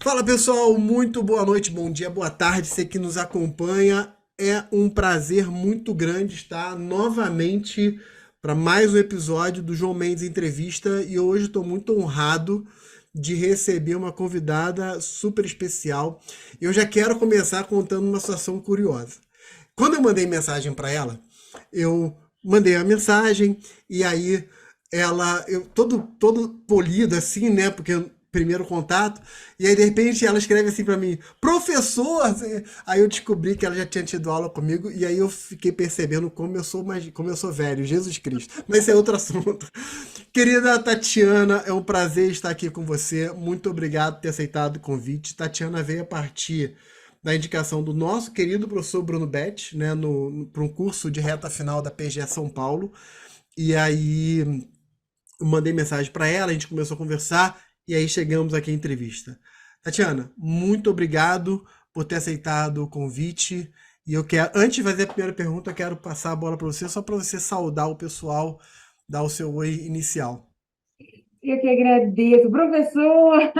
Fala pessoal, muito boa noite, bom dia, boa tarde, você que nos acompanha. É um prazer muito grande estar novamente para mais um episódio do João Mendes Entrevista e hoje estou muito honrado de receber uma convidada super especial. Eu já quero começar contando uma situação curiosa. Quando eu mandei mensagem para ela, eu mandei a mensagem e aí eu todo polido assim, né? Porque primeiro contato, e aí de repente ela escreve assim para mim, professor! Aí eu descobri que ela já tinha tido aula comigo, e aí eu fiquei percebendo como eu sou velho, Jesus Cristo. Mas esse é outro assunto. Querida Tatiana, é um prazer estar aqui com você. Muito obrigado por ter aceitado o convite. Tatiana veio a partir da indicação do nosso querido professor Bruno Betti, né, para um curso de reta final da PGE São Paulo. E aí eu mandei mensagem para ela, a gente começou a conversar e aí chegamos aqui à entrevista. Tatiana, muito obrigado por ter aceitado o convite. E eu quero, antes de fazer a primeira pergunta, eu quero passar a bola para você, só para você saudar o pessoal, dar o seu oi inicial. Eu que agradeço, professor!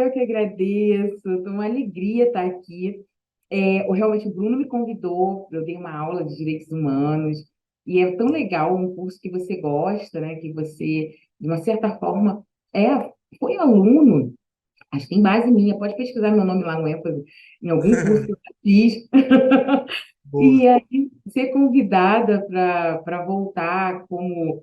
Eu que agradeço. Uma alegria estar aqui. Realmente, o Bruno me convidou, eu dei uma aula de Direitos Humanos, e é tão legal um curso que você gosta, né? Que você, de uma certa forma, foi aluno, acho que tem base minha, pode pesquisar meu nome lá no ênfase, em algum curso que eu já fiz. Boa. E aí, ser convidada para voltar como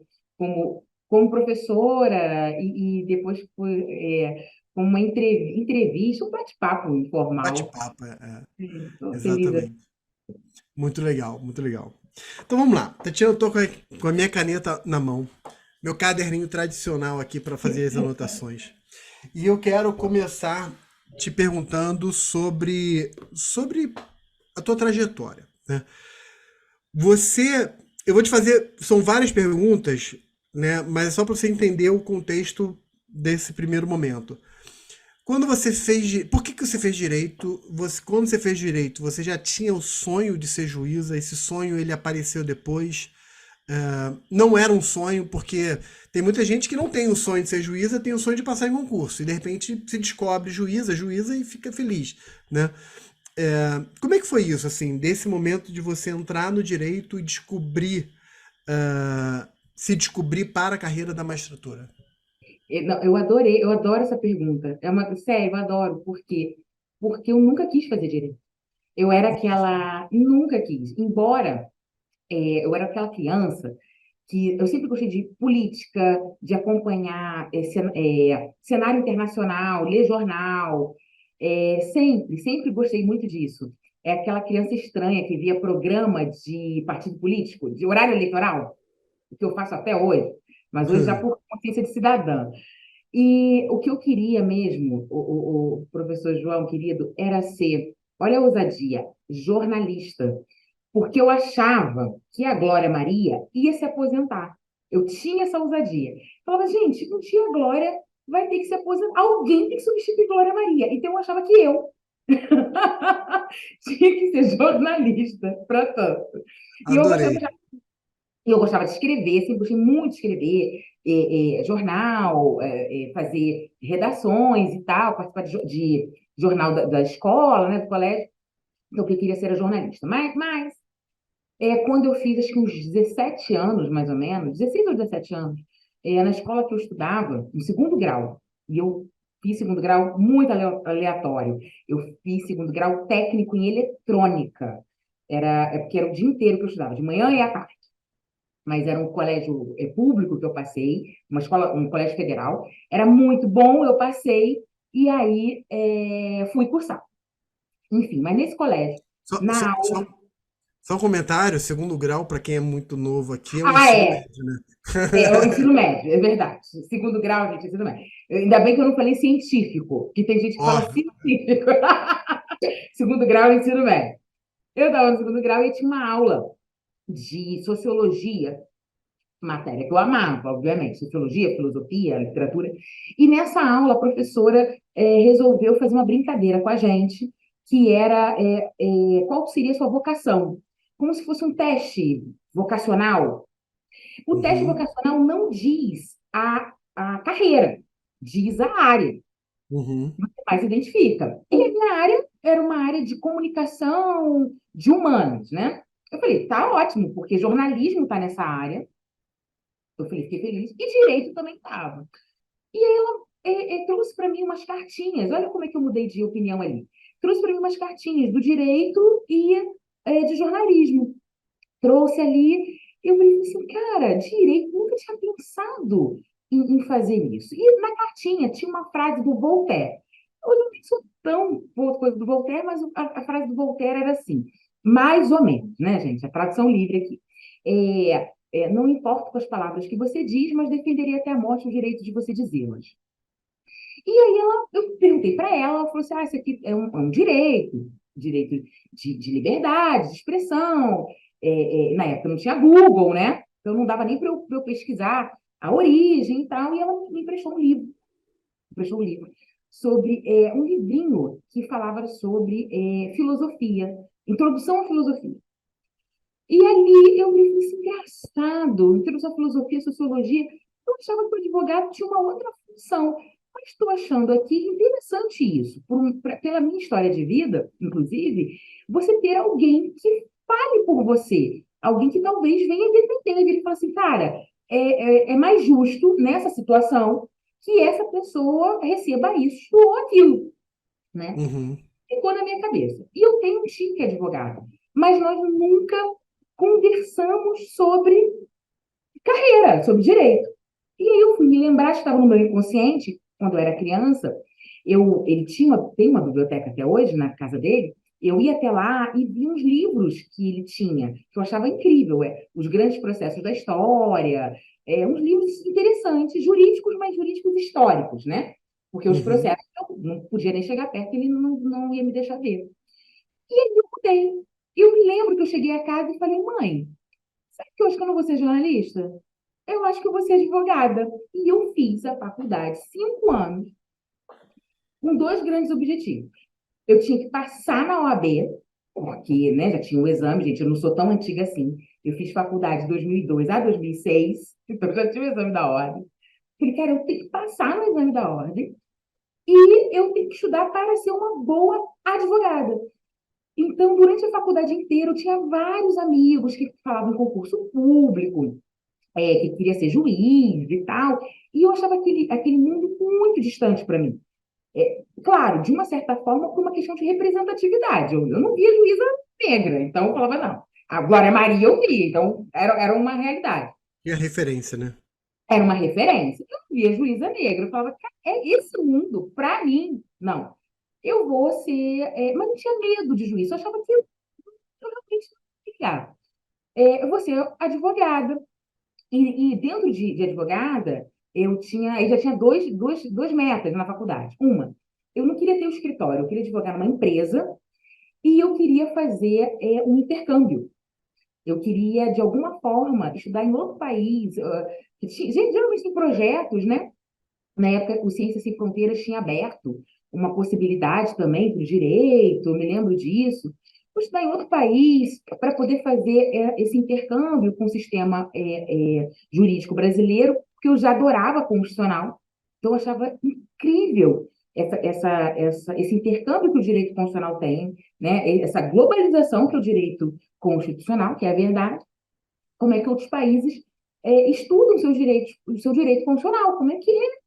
professora e depois como uma entrevista, um bate-papo informal. Bate-papo, Estou feliz. exatamente. Muito legal, muito legal. Então vamos lá. Tatiana, eu tô com a minha caneta na mão, meu caderninho tradicional aqui para fazer as anotações. E eu quero começar te perguntando sobre a tua trajetória, né? Você, eu vou te fazer, são várias perguntas, né? Mas é só para você entender o contexto desse primeiro momento. Quando você fez, por que você fez direito? Quando você fez direito, você já tinha o sonho de ser juíza? Esse sonho ele apareceu depois? Não era um sonho, porque tem muita gente que não tem o sonho de ser juíza, tem o sonho de passar em concurso e de repente se descobre juíza e fica feliz, né? Como é que foi isso, assim, desse momento de você entrar no direito e se descobrir para a carreira da magistratura? Não, eu adoro essa pergunta. Sério, eu adoro. Por quê? Porque eu nunca quis fazer direito. Eu era aquela, nunca quis. Embora eu era aquela criança que eu sempre gostei de política, de acompanhar cenário internacional, ler jornal, sempre gostei muito disso. É aquela criança estranha que via programa de partido político, de horário eleitoral, o que eu faço até hoje, mas hoje já por consciência de cidadã. E o que eu queria mesmo, o professor João, querido, era ser, olha a ousadia, jornalista, porque eu achava que a Glória Maria ia se aposentar. Eu tinha essa ousadia. Falava, gente, um dia a Glória vai ter que se aposentar. Alguém tem que substituir Glória Maria. Então eu achava que eu tinha que ser jornalista para tanto. E Adorei. eu gostava de escrever, sempre gostei muito de escrever jornal, fazer redações e tal, participar de jornal da escola, né, do colégio. Então, o que eu queria ser era jornalista. Mas quando eu fiz, acho que uns 17 anos, mais ou menos, 16 ou 17 anos, na escola que eu estudava, no segundo grau, e eu fiz segundo grau muito aleatório. Eu fiz segundo grau técnico em eletrônica. Porque era o dia inteiro que eu estudava, de manhã e à tarde. Mas era um colégio público que eu passei, um colégio federal. Era muito bom, eu passei, e aí fui cursar. Enfim, mas nesse colégio, Só, só, na só, aula. só um comentário, segundo grau, para quem é muito novo aqui, é o Ah, ensino é. médio, né? É o ensino médio, é verdade. Segundo grau, gente, ensino médio. Ainda bem que eu não falei científico, que tem gente que Ó, fala científico. Segundo grau, ensino médio. Eu estava no segundo grau e tinha uma aula de sociologia, matéria que eu amava, obviamente, sociologia, filosofia, literatura. E nessa aula, a professora resolveu fazer uma brincadeira com a gente, que era qual seria a sua vocação? Como se fosse um teste vocacional. O teste uhum, vocacional não diz a carreira, diz a área. Uhum. Você mais se identifica. E a minha área era uma área de comunicação de humanos, né? Eu falei, tá ótimo, porque jornalismo está nessa área. Eu falei, fiquei feliz. E direito também estava. E aí ela trouxe para mim umas cartinhas. Olha como é que eu mudei de opinião ali. Trouxe para mim umas cartinhas do direito e de jornalismo. Trouxe ali. Eu falei assim, cara, direito, nunca tinha pensado em fazer isso. E na cartinha tinha uma frase do Voltaire. Eu não sou tão boa coisa do Voltaire, mas a frase do Voltaire era assim, mais ou menos, né, gente? A tradução livre aqui. Não importa com as palavras que você diz, mas defenderia até a morte o direito de você dizê-las. E aí eu perguntei para ela, ela falou assim: isso aqui é um direito, direito de liberdade, de expressão. Na época não tinha Google, né? Então não dava nem para eu pesquisar a origem e tal. E ela me emprestou um livro sobre um livrinho que falava sobre filosofia, introdução à filosofia. E ali eu me disse, engraçado, introdução à filosofia, sociologia, eu achava que o advogado tinha uma outra função, mas estou achando aqui interessante isso, pela minha história de vida, inclusive, você ter alguém que fale por você, alguém que talvez venha defender, ele fala assim, cara, é mais justo nessa situação que essa pessoa receba isso ou aquilo, né? Uhum. Ficou na minha cabeça. E eu tenho um tio que é advogado, mas nós nunca conversamos sobre carreira, sobre direito. E aí eu fui me lembrar que estava no meu inconsciente, quando eu era criança, ele tem uma biblioteca até hoje na casa dele, eu ia até lá e vi uns livros que ele tinha, que eu achava incrível, Os Grandes Processos da História, uns livros interessantes, jurídicos, mas jurídicos históricos, né? Porque os Uhum. processos eu não podia nem chegar perto, ele não ia me deixar ver. E aí eu mudei. Eu me lembro que eu cheguei a casa e falei, mãe, sabe que eu acho que eu não vou ser jornalista? Eu acho que eu vou ser advogada. E eu fiz a faculdade 5 anos com dois grandes objetivos. Eu tinha que passar na OAB, porque né, já tinha o exame, gente, eu não sou tão antiga assim. Eu fiz faculdade de 2002 a 2006, então já tinha o exame da ordem. Falei, cara, eu tenho que passar no exame da ordem e eu tenho que estudar para ser uma boa advogada. Então, durante a faculdade inteira, eu tinha vários amigos que falavam em concurso público, que queria ser juiz e tal, e eu achava aquele mundo muito distante para mim. Claro, de uma certa forma, por uma questão de representatividade. Eu não via juíza negra, então eu falava, não. Agora, Maria eu via, então era uma realidade. E a referência, né? Era uma referência. Eu via juíza negra, eu falava, cara, é esse mundo, para mim, não. Eu vou ser. Mas não tinha medo de juiz, eu achava que eu realmente não queria. Eu vou ser advogada. E dentro de advogada, eu já tinha duas metas na faculdade. Uma, eu não queria ter um escritório, eu queria advogar numa empresa e eu queria fazer um intercâmbio. Eu queria, de alguma forma, estudar em outro país. Geralmente tem projetos, né? Na época, o Ciências Sem Fronteiras tinha aberto uma possibilidade também para o direito, eu me lembro disso. Vou estudar em outro país para poder fazer esse intercâmbio com o sistema jurídico brasileiro, porque eu já adorava a constitucional, então eu achava incrível esse intercâmbio que o direito constitucional tem, né? Essa globalização que é o direito constitucional, que é a verdade, como é que outros países estudam seus direitos, o seu direito constitucional, como é que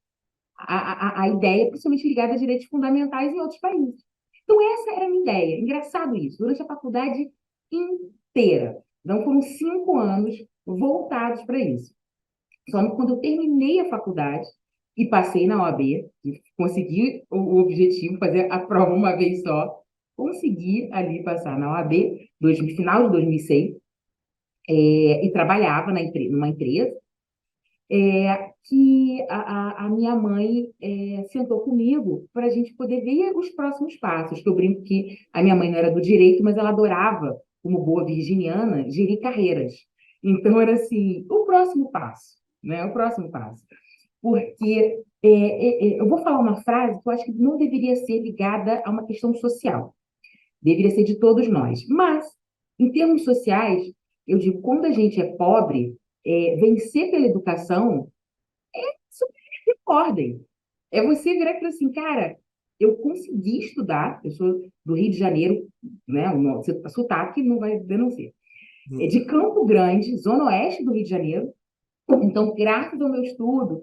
a ideia, principalmente ligada a direitos fundamentais em outros países. Então, essa era a minha ideia. Engraçado isso, durante a faculdade inteira. Então, foram 5 anos voltados para isso. Só quando eu terminei a faculdade e passei na OAB, consegui o objetivo, fazer a prova uma vez só, consegui ali passar na OAB, final de 2006, e trabalhava numa empresa que a minha mãe sentou comigo para a gente poder ver os próximos passos. Que eu brinco que a minha mãe não era do direito, mas ela adorava, como boa virginiana, gerir carreiras. Então, era assim, o próximo passo, né? O próximo passo. Porque eu vou falar uma frase que eu acho que não deveria ser ligada a uma questão social. Deveria ser de todos nós. Mas, em termos sociais, eu digo, quando a gente é pobre, vencer pela educação super ordem. É você virar e falar assim, cara, eu consegui estudar, eu sou do Rio de Janeiro, né? O sotaque não vai denunciar. É Hum. de Campo Grande, zona oeste do Rio de Janeiro. Então, graças ao meu estudo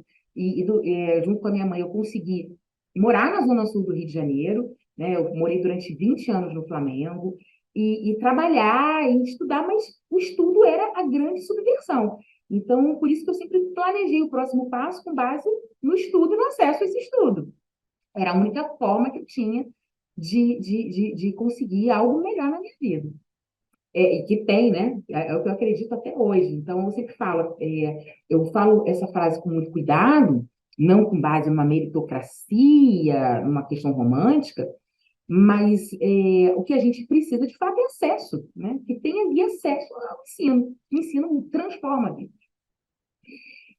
junto com a minha mãe, eu consegui morar na zona sul do Rio de Janeiro, né? Eu morei durante 20 anos no Flamengo e trabalhar e estudar, mas o estudo era a grande subversão. Então, por isso que eu sempre planejei o próximo passo com base no estudo e no acesso a esse estudo. Era a única forma que eu tinha de conseguir algo melhor na minha vida. E que tem, né? É o que eu acredito até hoje. Então, eu sempre falo, eu falo essa frase com muito cuidado, não com base numa meritocracia, numa questão romântica, mas o que a gente precisa, de fato, é acesso, né? Que tenha ali acesso ao ensino. O ensino transforma a vida.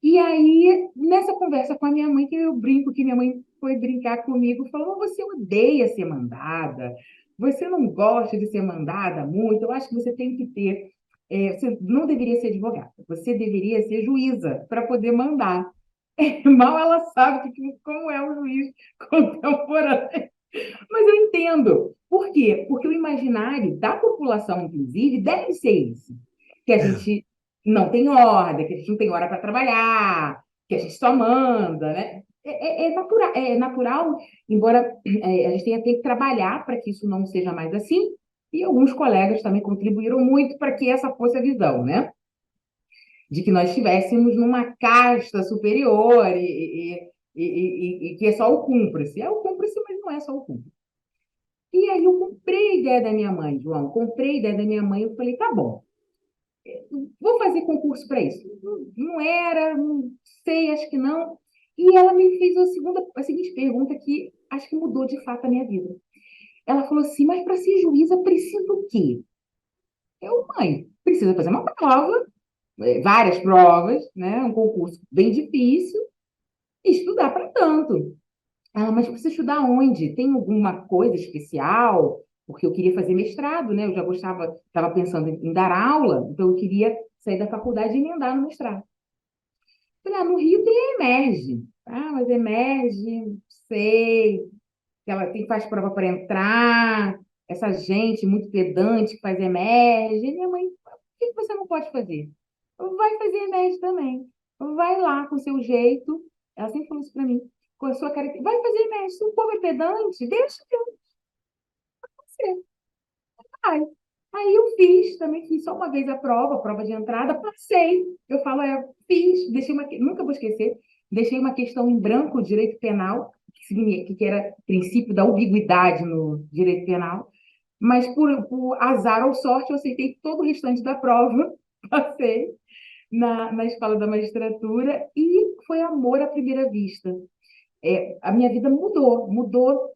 E aí, nessa conversa com a minha mãe, que eu brinco, que minha mãe foi brincar comigo, falou: "Você odeia ser mandada, você não gosta de ser mandada muito, eu acho que você tem que ter. Você não deveria ser advogada, você deveria ser juíza para poder mandar." Mal ela sabe como é o juiz contemporâneo. Mas eu entendo. Por quê? Porque o imaginário da população, inclusive, deve ser isso. Que a É, gente não tem ordem, que a gente não tem hora para trabalhar, que a gente só manda, né? É natural, embora a gente tenha que trabalhar para que isso não seja mais assim, e alguns colegas também contribuíram muito para que essa fosse a visão, né? De que nós estivéssemos numa casta superior e que é só o cúmplice. É o cúmplice, mas não é só o cúmplice. E aí eu comprei a ideia da minha mãe, João. Comprei a ideia da minha mãe. Eu falei, tá bom, vou fazer concurso para isso. Não era, não sei, acho que não. E ela me fez a seguinte pergunta que acho que mudou de fato a minha vida. Ela falou assim, mas para ser juíza precisa do quê? Mãe, precisa fazer uma prova, várias provas, né? Um concurso bem difícil, e estudar para tanto. Mas precisa estudar onde? Tem alguma coisa especial? Porque eu queria fazer mestrado, né? Eu já gostava, estava pensando em dar aula, então eu queria sair da faculdade e emendar no mestrado. Falei, no Rio tem a Emerge. Mas Emerge, sei, que ela tem, faz prova para entrar, essa gente muito pedante que faz Emerge. E minha mãe, por que você não pode fazer? Vai fazer Emerge também. Vai lá com o seu jeito. Ela sempre falou isso para mim. Com a sua cara, vai fazer Emerge. Se o povo é pedante, deixa eu ser. Vai. Aí eu fiz, também fiz só uma vez a prova de entrada, passei. Eu falo, fiz, nunca vou esquecer, deixei uma questão em branco, direito penal, que era princípio da ambiguidade no direito penal, mas por azar ou sorte eu aceitei todo o restante da prova, passei na escola da magistratura e foi amor à primeira vista. A minha vida mudou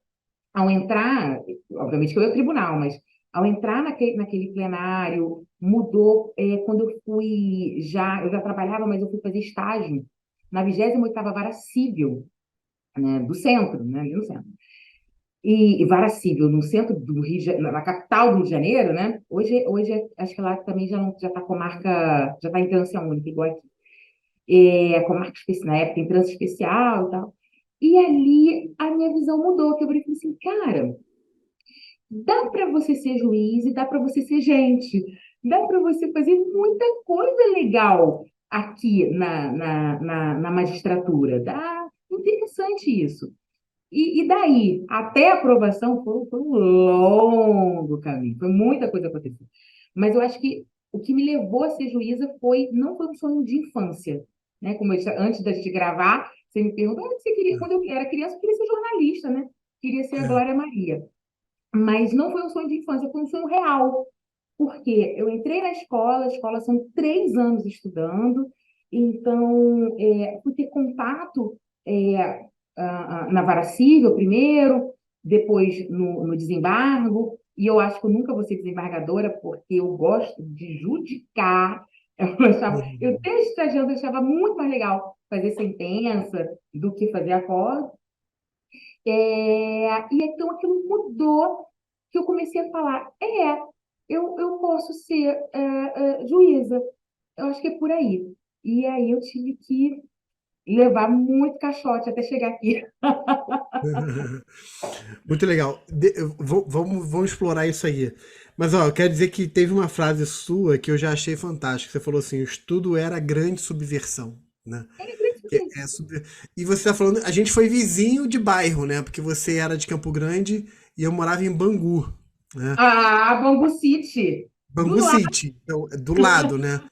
ao entrar, obviamente que eu ia ao tribunal, mas ao entrar naquele plenário, mudou quando eu já trabalhava, mas eu fui fazer estágio na 28ª Vara Civil, né, do centro, né, ali no centro. E Vara Civil, no centro do na capital do Rio de Janeiro, né? Hoje acho que lá também já não, já está comarca, já está em instância única, igual aqui. Comarca especial, na época, em trânsito especial e tal. E ali a minha visão mudou, que eu falei assim, cara, dá para você ser juiz e dá para você ser gente. Dá para você fazer muita coisa legal aqui na magistratura. Interessante isso. E daí, até a aprovação, foi um longo caminho. Foi muita coisa acontecendo. Mas eu acho que o que me levou a ser juíza não foi um sonho de infância. Né? Como antes da gente gravar, você me perguntou, o que você queria? Quando eu era criança, eu queria ser jornalista, né? Queria ser a é. Glória Maria. Mas não foi um sonho de infância, foi um sonho real. Porque eu entrei na escola, a escola são 3 anos estudando, então fui ter contato na vara civil primeiro, depois no desembargo, e eu acho que eu nunca vou ser desembargadora, porque eu gosto de judicar. Eu Uhum. desde estagiando, eu achava muito mais legal fazer sentença do que fazer acordo. E então aquilo mudou, que eu comecei a falar, eu posso ser juíza, eu acho que é por aí. E aí eu tive que levar muito caixote até chegar aqui. Muito legal. Vamos explorar isso aí. Mas, ó, eu quero dizer que teve uma frase sua que eu já achei fantástica. Você falou assim: o estudo era a grande subversão, né? É grande Que diferença. é E você tá falando, a gente foi vizinho de bairro, né? Porque você era de Campo Grande e eu morava em Bangu, né? Ah, Bambu City, do Bangu lado. City, então, é do lado, né?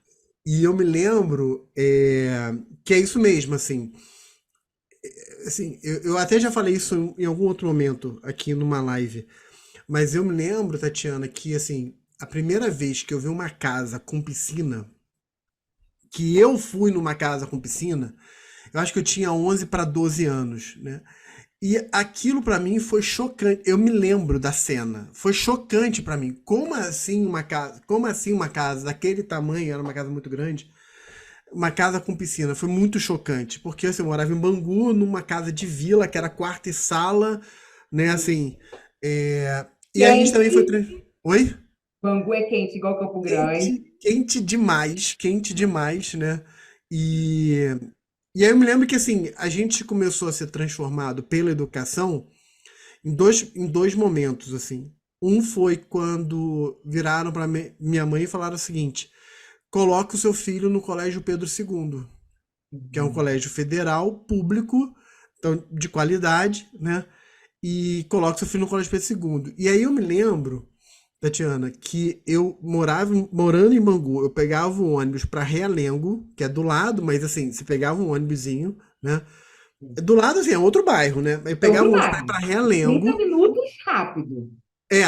E eu me lembro que é isso mesmo, assim, eu até já falei isso em algum outro momento aqui numa live, mas eu me lembro, Tatiana, que assim, a primeira vez que eu vi uma casa com piscina, que eu fui numa casa com piscina, eu acho que eu tinha 11 para 12 anos, né? E aquilo pra mim foi chocante. Eu me lembro da cena. Foi chocante pra mim. Como assim uma casa? Como assim uma casa daquele tamanho? Era uma casa muito grande. Uma casa com piscina. Foi muito chocante, porque assim, eu morava em Bangu, numa casa de vila que era quarto e sala, né? Assim. E a gente também foi. Quente. Oi? Bangu é quente, igual Campo Grande. Quente demais, né? E, e aí eu me lembro que assim, a gente começou a ser transformado pela educação em dois momentos, assim. Um foi quando viraram para minha mãe e falaram o seguinte: coloque o seu filho no Colégio Pedro II, que é um Uhum. colégio federal, público, então, de qualidade, né? E coloque o seu filho no Colégio Pedro II. E aí eu me lembro, Tatiana, que eu morando em Bangu, eu pegava um ônibus para Realengo, que é do lado, mas assim, você pegava um ônibusinho, né? Do lado, assim, é outro bairro, né? Eu É pegava outro um ônibus para ir bairro. para 30 Realengo. minutos rápido.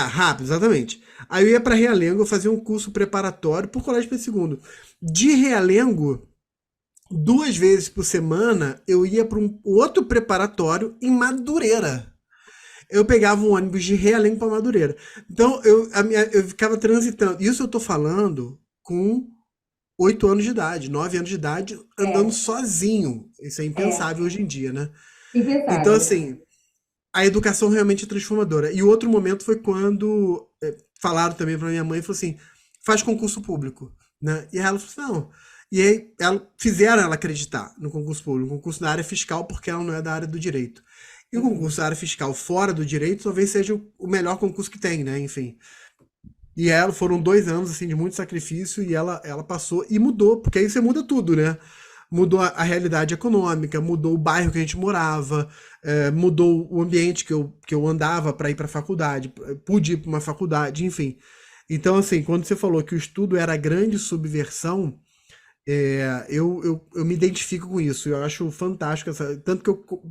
Rápido, exatamente. Aí eu ia para Realengo, eu fazia um curso preparatório por Colégio Pedro II. De Realengo, 2 vezes por semana, eu ia para um outro preparatório em Madureira. Eu pegava um ônibus de Realengo para Madureira. Então eu ficava transitando. Isso eu tô falando com 8 anos de idade, 9 anos de idade, andando É, sozinho. Isso é é. impensável hoje em dia, né? Então, Impensável. assim, a educação realmente é transformadora. E o outro momento foi quando falaram também para minha mãe, falou assim, faz concurso público, né? E aí ela falou assim, não. E aí fizeram ela acreditar no concurso público, no concurso da área fiscal, porque ela não é da área do direito. E o concurso Uhum. da área fiscal fora do direito talvez seja o melhor concurso que tem, né? Enfim. E ela foram 2 anos assim de muito sacrifício e ela passou e mudou, porque aí você muda tudo, né? Mudou a realidade econômica, mudou o bairro que a gente morava, mudou o ambiente que eu andava para ir para a faculdade, pude ir para uma faculdade, enfim. Então, assim, quando você falou que o estudo era a grande subversão, eu me identifico com isso. Eu acho fantástico, tanto que eu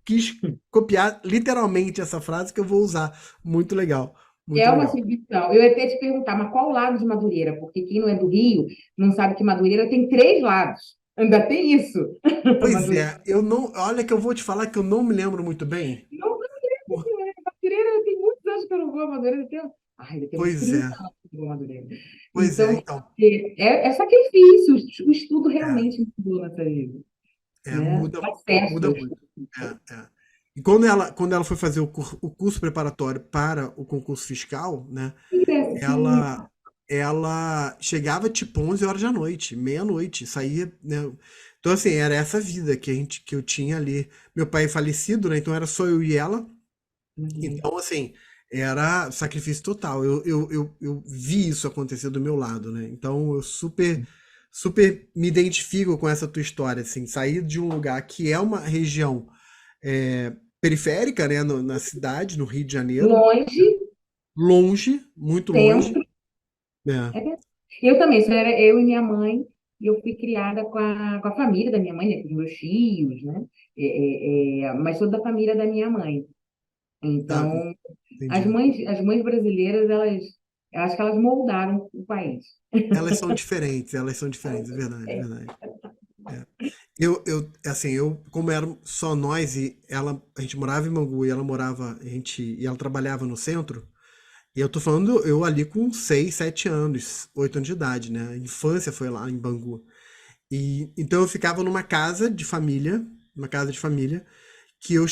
quis copiar literalmente essa frase que eu vou usar. Muito legal, muito É uma legal. submissão. Eu ia até te perguntar, mas qual lado de Madureira? Porque quem não é do Rio não sabe que Madureira tem três lados. Ainda tem isso. Pois Madureira. é, eu não. Olha que eu vou te falar que eu não me lembro muito bem. Não, Por- Madureira tem muitos anos que eu não vou a Madureira. Ai, deve ter uns Pois 30 é, anos que eu vou a Madureira. pois é, Então, então. é sacrifício. O estudo É, realmente mudou nossa vida. Né? muda, Acesso muda ao muito. estudo. É. E quando ela foi fazer o curso preparatório para o concurso fiscal, né? Sim, Ela chegava tipo 11 horas da noite, meia-noite, saía, né? Então, assim, era essa vida que eu tinha ali. Meu pai é falecido, né? Então era só eu e ela. uhum. Então, assim, era sacrifício total. Eu vi isso acontecer do meu lado, né? Então, eu super, super me identifico com essa tua história, assim, sair de um lugar que é uma região periférica, né, na cidade, no Rio de Janeiro, Longe, longe, muito longe, centro. né? É verdade. Eu também, isso era eu e minha mãe, e eu fui criada com a família da minha mãe, né, com os meus tios, né? Mas toda a família da minha mãe. Tá, Então, entendi. as mães brasileiras, eu acho que elas moldaram o país. Elas são diferentes, é verdade, é verdade. É. Assim, como era só nós e ela, a gente morava em Bangu e ela morava, e ela trabalhava no centro, e eu tô falando eu ali com 6 7 anos, 8 anos de idade, né? A infância foi lá em Bangu. E então eu ficava numa casa de família, que eu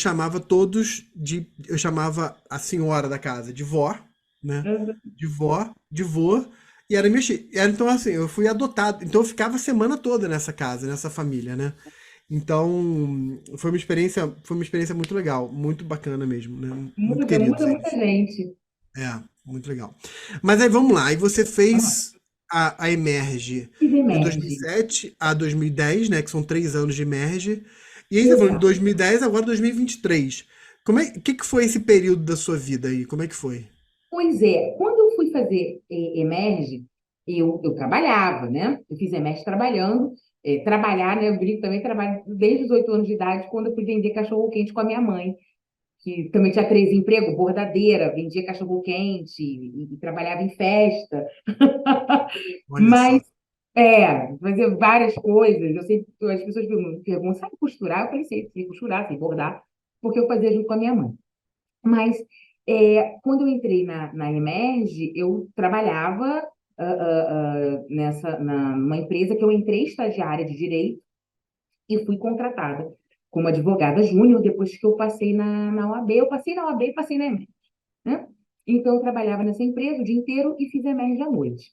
chamava a senhora da casa de vó, né? De vó, de vô, e então assim, eu fui adotado, então eu ficava a semana toda nessa casa, nessa família, né? Então, foi uma experiência muito legal, muito bacana mesmo, né? Muito Muda, queridos muda muita eles. gente. É, muito legal. Mas aí vamos lá, e você Vamos lá. fez a Emerge Fiz de Emerge. 2007 a 2010, né? Que são 3 anos de Emerge. E aí você tá falando de Exato. 2010, agora 2023. Que foi esse período da sua vida aí? Como é que foi? Pois é, quando eu fui fazer Emerge, eu trabalhava, né? Eu fiz Emerge trabalhando. Trabalhar, né? Eu brinco também, trabalho desde os 8 anos de idade, quando eu fui vender cachorro-quente com a minha mãe, que também tinha 3 empregos, bordadeira, vendia cachorro-quente e trabalhava em festa. Olha Mas, só. fazer várias coisas. Eu sempre, as pessoas perguntam, sabe costurar? Eu falei, sei costurar, sei bordar, porque eu fazia junto com a minha mãe. Mas, quando eu entrei na Emerge, eu trabalhava numa empresa que eu entrei estagiária de direito e fui contratada como advogada júnior depois que eu passei na OAB. Eu passei na OAB e passei na Emerge, né? Então, eu trabalhava nessa empresa o dia inteiro e fiz Emerge à noite.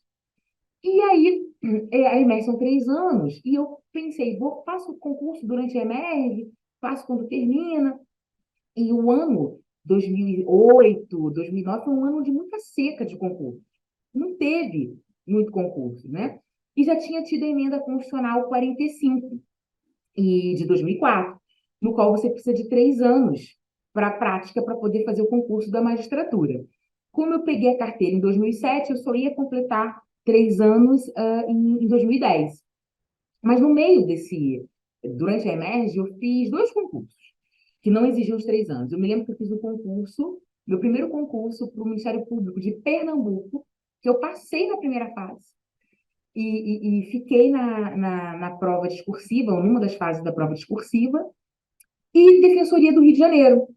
E aí, a EMERGE são 3 anos, e eu pensei, faço o concurso durante a EMERGE, faço quando termina, e o ano 2008, 2009 foi um ano de muita seca de concurso. Não teve muito concurso, né? E já tinha tido a emenda constitucional 45, de 2004, no qual você precisa de 3 anos para a prática para poder fazer o concurso da magistratura. Como eu peguei a carteira em 2007, eu só ia completar 3 anos em 2010. Mas no meio durante a EMERGE, eu fiz 2 concursos que não exigiam os 3 anos. Eu me lembro que eu fiz um concurso, meu primeiro concurso para o Ministério Público de Pernambuco, que eu passei na primeira fase e fiquei na prova discursiva, ou numa das fases da prova discursiva, e Defensoria do Rio de Janeiro,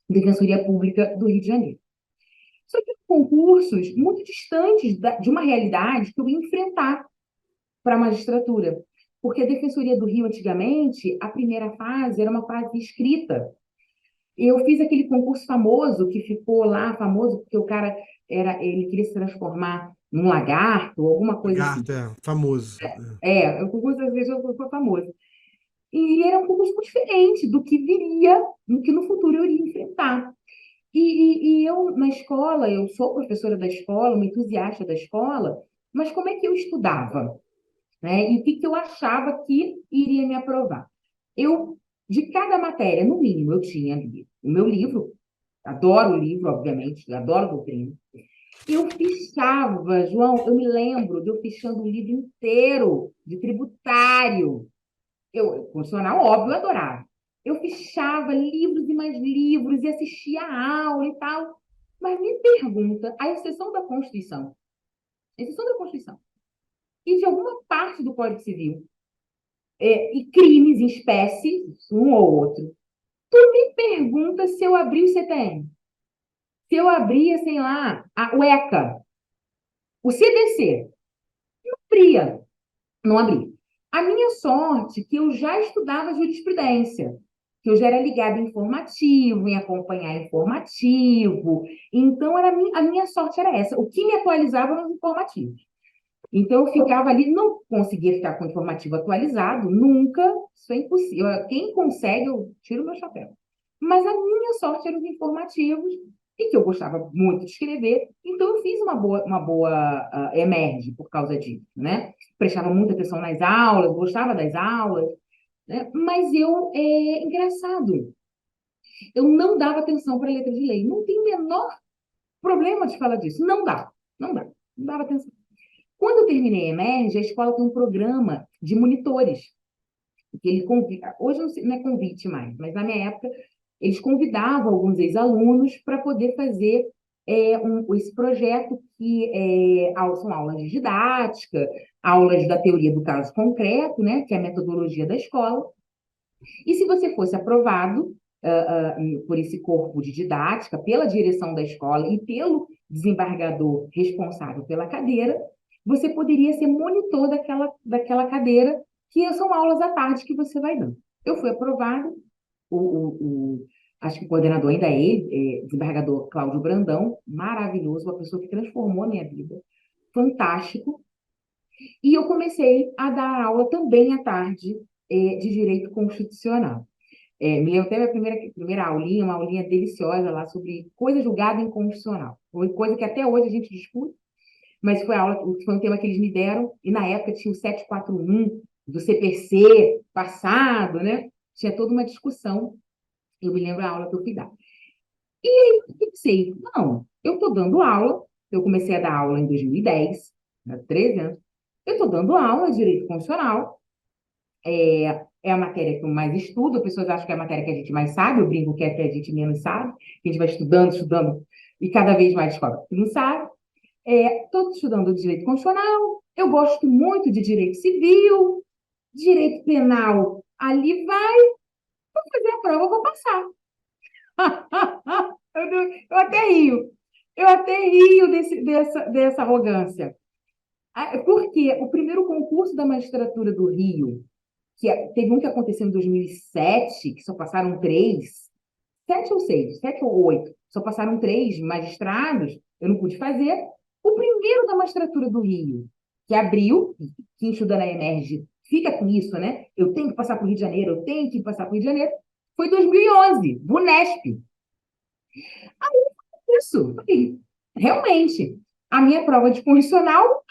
Defensoria Pública do Rio de Janeiro. Só que concursos muito distantes de uma realidade que eu ia enfrentar para a magistratura. Porque a Defensoria do Rio, antigamente, a primeira fase era uma fase escrita. Eu fiz aquele concurso famoso, que ficou lá famoso, porque o cara ele queria se transformar num lagarto, ou alguma coisa assim. Lagarto, famoso. O concurso às vezes foi famoso. E era um concurso muito diferente do que viria, do que no futuro eu iria enfrentar. E eu, na escola, eu sou professora da escola, uma entusiasta da escola, mas como é que eu estudava? Né? E o que eu achava que iria me aprovar? Eu, de cada matéria, no mínimo, eu tinha ali o meu livro, adoro o livro, obviamente, adoro doutrina. Eu fichava, João, eu me lembro de eu fichando o livro inteiro de tributário. Constitucional, óbvio, eu adorava. Eu fichava livros e mais livros e assistia a aula e tal. Mas me pergunta, a exceção da Constituição, exceção da Constituição, e de alguma parte do Código Civil, e crimes em espécie, um ou outro, tu me pergunta se eu abri o CTN, se eu abria, sei lá, o ECA, o CDC, não abria, não abria. A minha sorte é que eu já estudava jurisprudência, que eu já era ligada em informativo, em acompanhar informativo. Então, a minha sorte era essa. O que me atualizava nos informativos. Então, eu ficava ali, não conseguia ficar com o informativo atualizado, nunca, isso é impossível. Quem consegue, eu tiro o meu chapéu. Mas a minha sorte era os informativos, e que eu gostava muito de escrever, então eu fiz uma boa emerge por causa disso, né? Prestava muita atenção nas aulas, gostava das aulas, né? Mas engraçado, eu não dava atenção para a letra de lei. Não tem o menor problema de falar disso. Não dá, não dá, não dava atenção. Quando eu terminei a Emerge, a escola tem um programa de monitores, que ele convida, hoje não é convite mais, mas na minha época eles convidavam alguns ex-alunos para poder fazer esse projeto que são aulas de didática, aulas da teoria do caso concreto, né, que é a metodologia da escola. E se você fosse aprovado por esse corpo de didática, pela direção da escola e pelo desembargador responsável pela cadeira, você poderia ser monitor daquela cadeira, que são aulas à tarde que você vai dando. Eu fui aprovada, acho que o coordenador ainda é ele, desembargador Cláudio Brandão, maravilhoso, uma pessoa que transformou a minha vida, fantástico. E eu comecei a dar aula também à tarde, de direito constitucional. Me lembro até minha primeira aulinha, uma aulinha deliciosa lá sobre coisa julgada inconstitucional. Foi coisa que até hoje a gente discute, mas foi um tema que eles me deram, e na época tinha o 741 do CPC passado, né? Tinha toda uma discussão, eu me lembro a aula que eu fui dar. E aí eu pensei, não, eu estou dando aula, eu comecei a dar aula em 2010, há 13 anos, eu estou dando aula de direito constitucional, é a matéria que eu mais estudo, as pessoas acham que é a matéria que a gente mais sabe, eu brinco que é a que a gente menos sabe, que a gente vai estudando, estudando, e cada vez mais descobre que não sabe. Estou estudando direito constitucional, eu gosto muito de direito civil, direito penal, ali vai fazer a prova, eu vou passar. Eu até rio, dessa arrogância. Porque o primeiro concurso da magistratura do Rio, teve um que aconteceu em 2007, que só passaram três, sete ou oito, só passaram três magistrados, eu não pude fazer. O primeiro da magistratura do Rio, que abriu, quem estuda na Emerge fica com isso, né? Eu tenho que passar para o Rio de Janeiro, eu tenho que passar para o Rio de Janeiro, foi 2011, VUNESP. Isso, realmente, a minha prova de condicional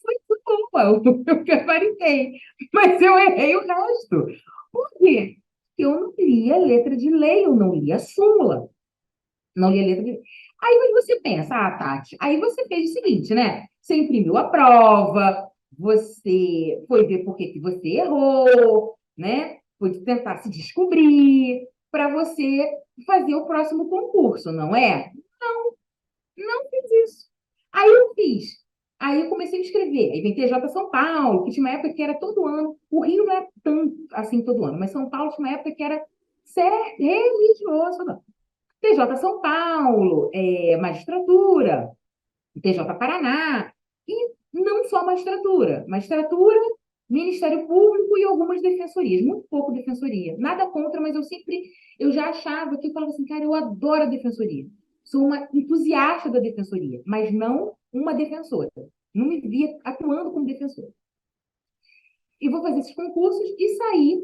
foi muito boa, eu gabaritei, mas eu errei o resto. Por quê? Porque eu não lia letra de lei, eu não lia súmula, não lia letra de lei. Aí você pensa, Tati, aí você fez o seguinte, né? Você imprimiu a prova, você foi ver por que que você errou, né? Foi tentar se descobrir para você fazer o próximo concurso, não é? Não fiz isso. Aí eu fiz. Aí eu comecei a escrever. Aí vem TJ São Paulo, que tinha uma época que era todo ano. O Rio não é tanto assim todo ano, mas São Paulo tinha uma época que era religioso. Não. TJ São Paulo, magistratura, TJ Paraná, e não só magistratura. Magistratura, Ministério Público e algumas defensorias. Muito pouco defensoria. Nada contra, mas eu já achava que eu falava assim, cara, eu adoro a defensoria. Sou uma entusiasta da defensoria, mas não uma defensora. Não me via atuando como defensora. E vou fazer esses concursos e sair,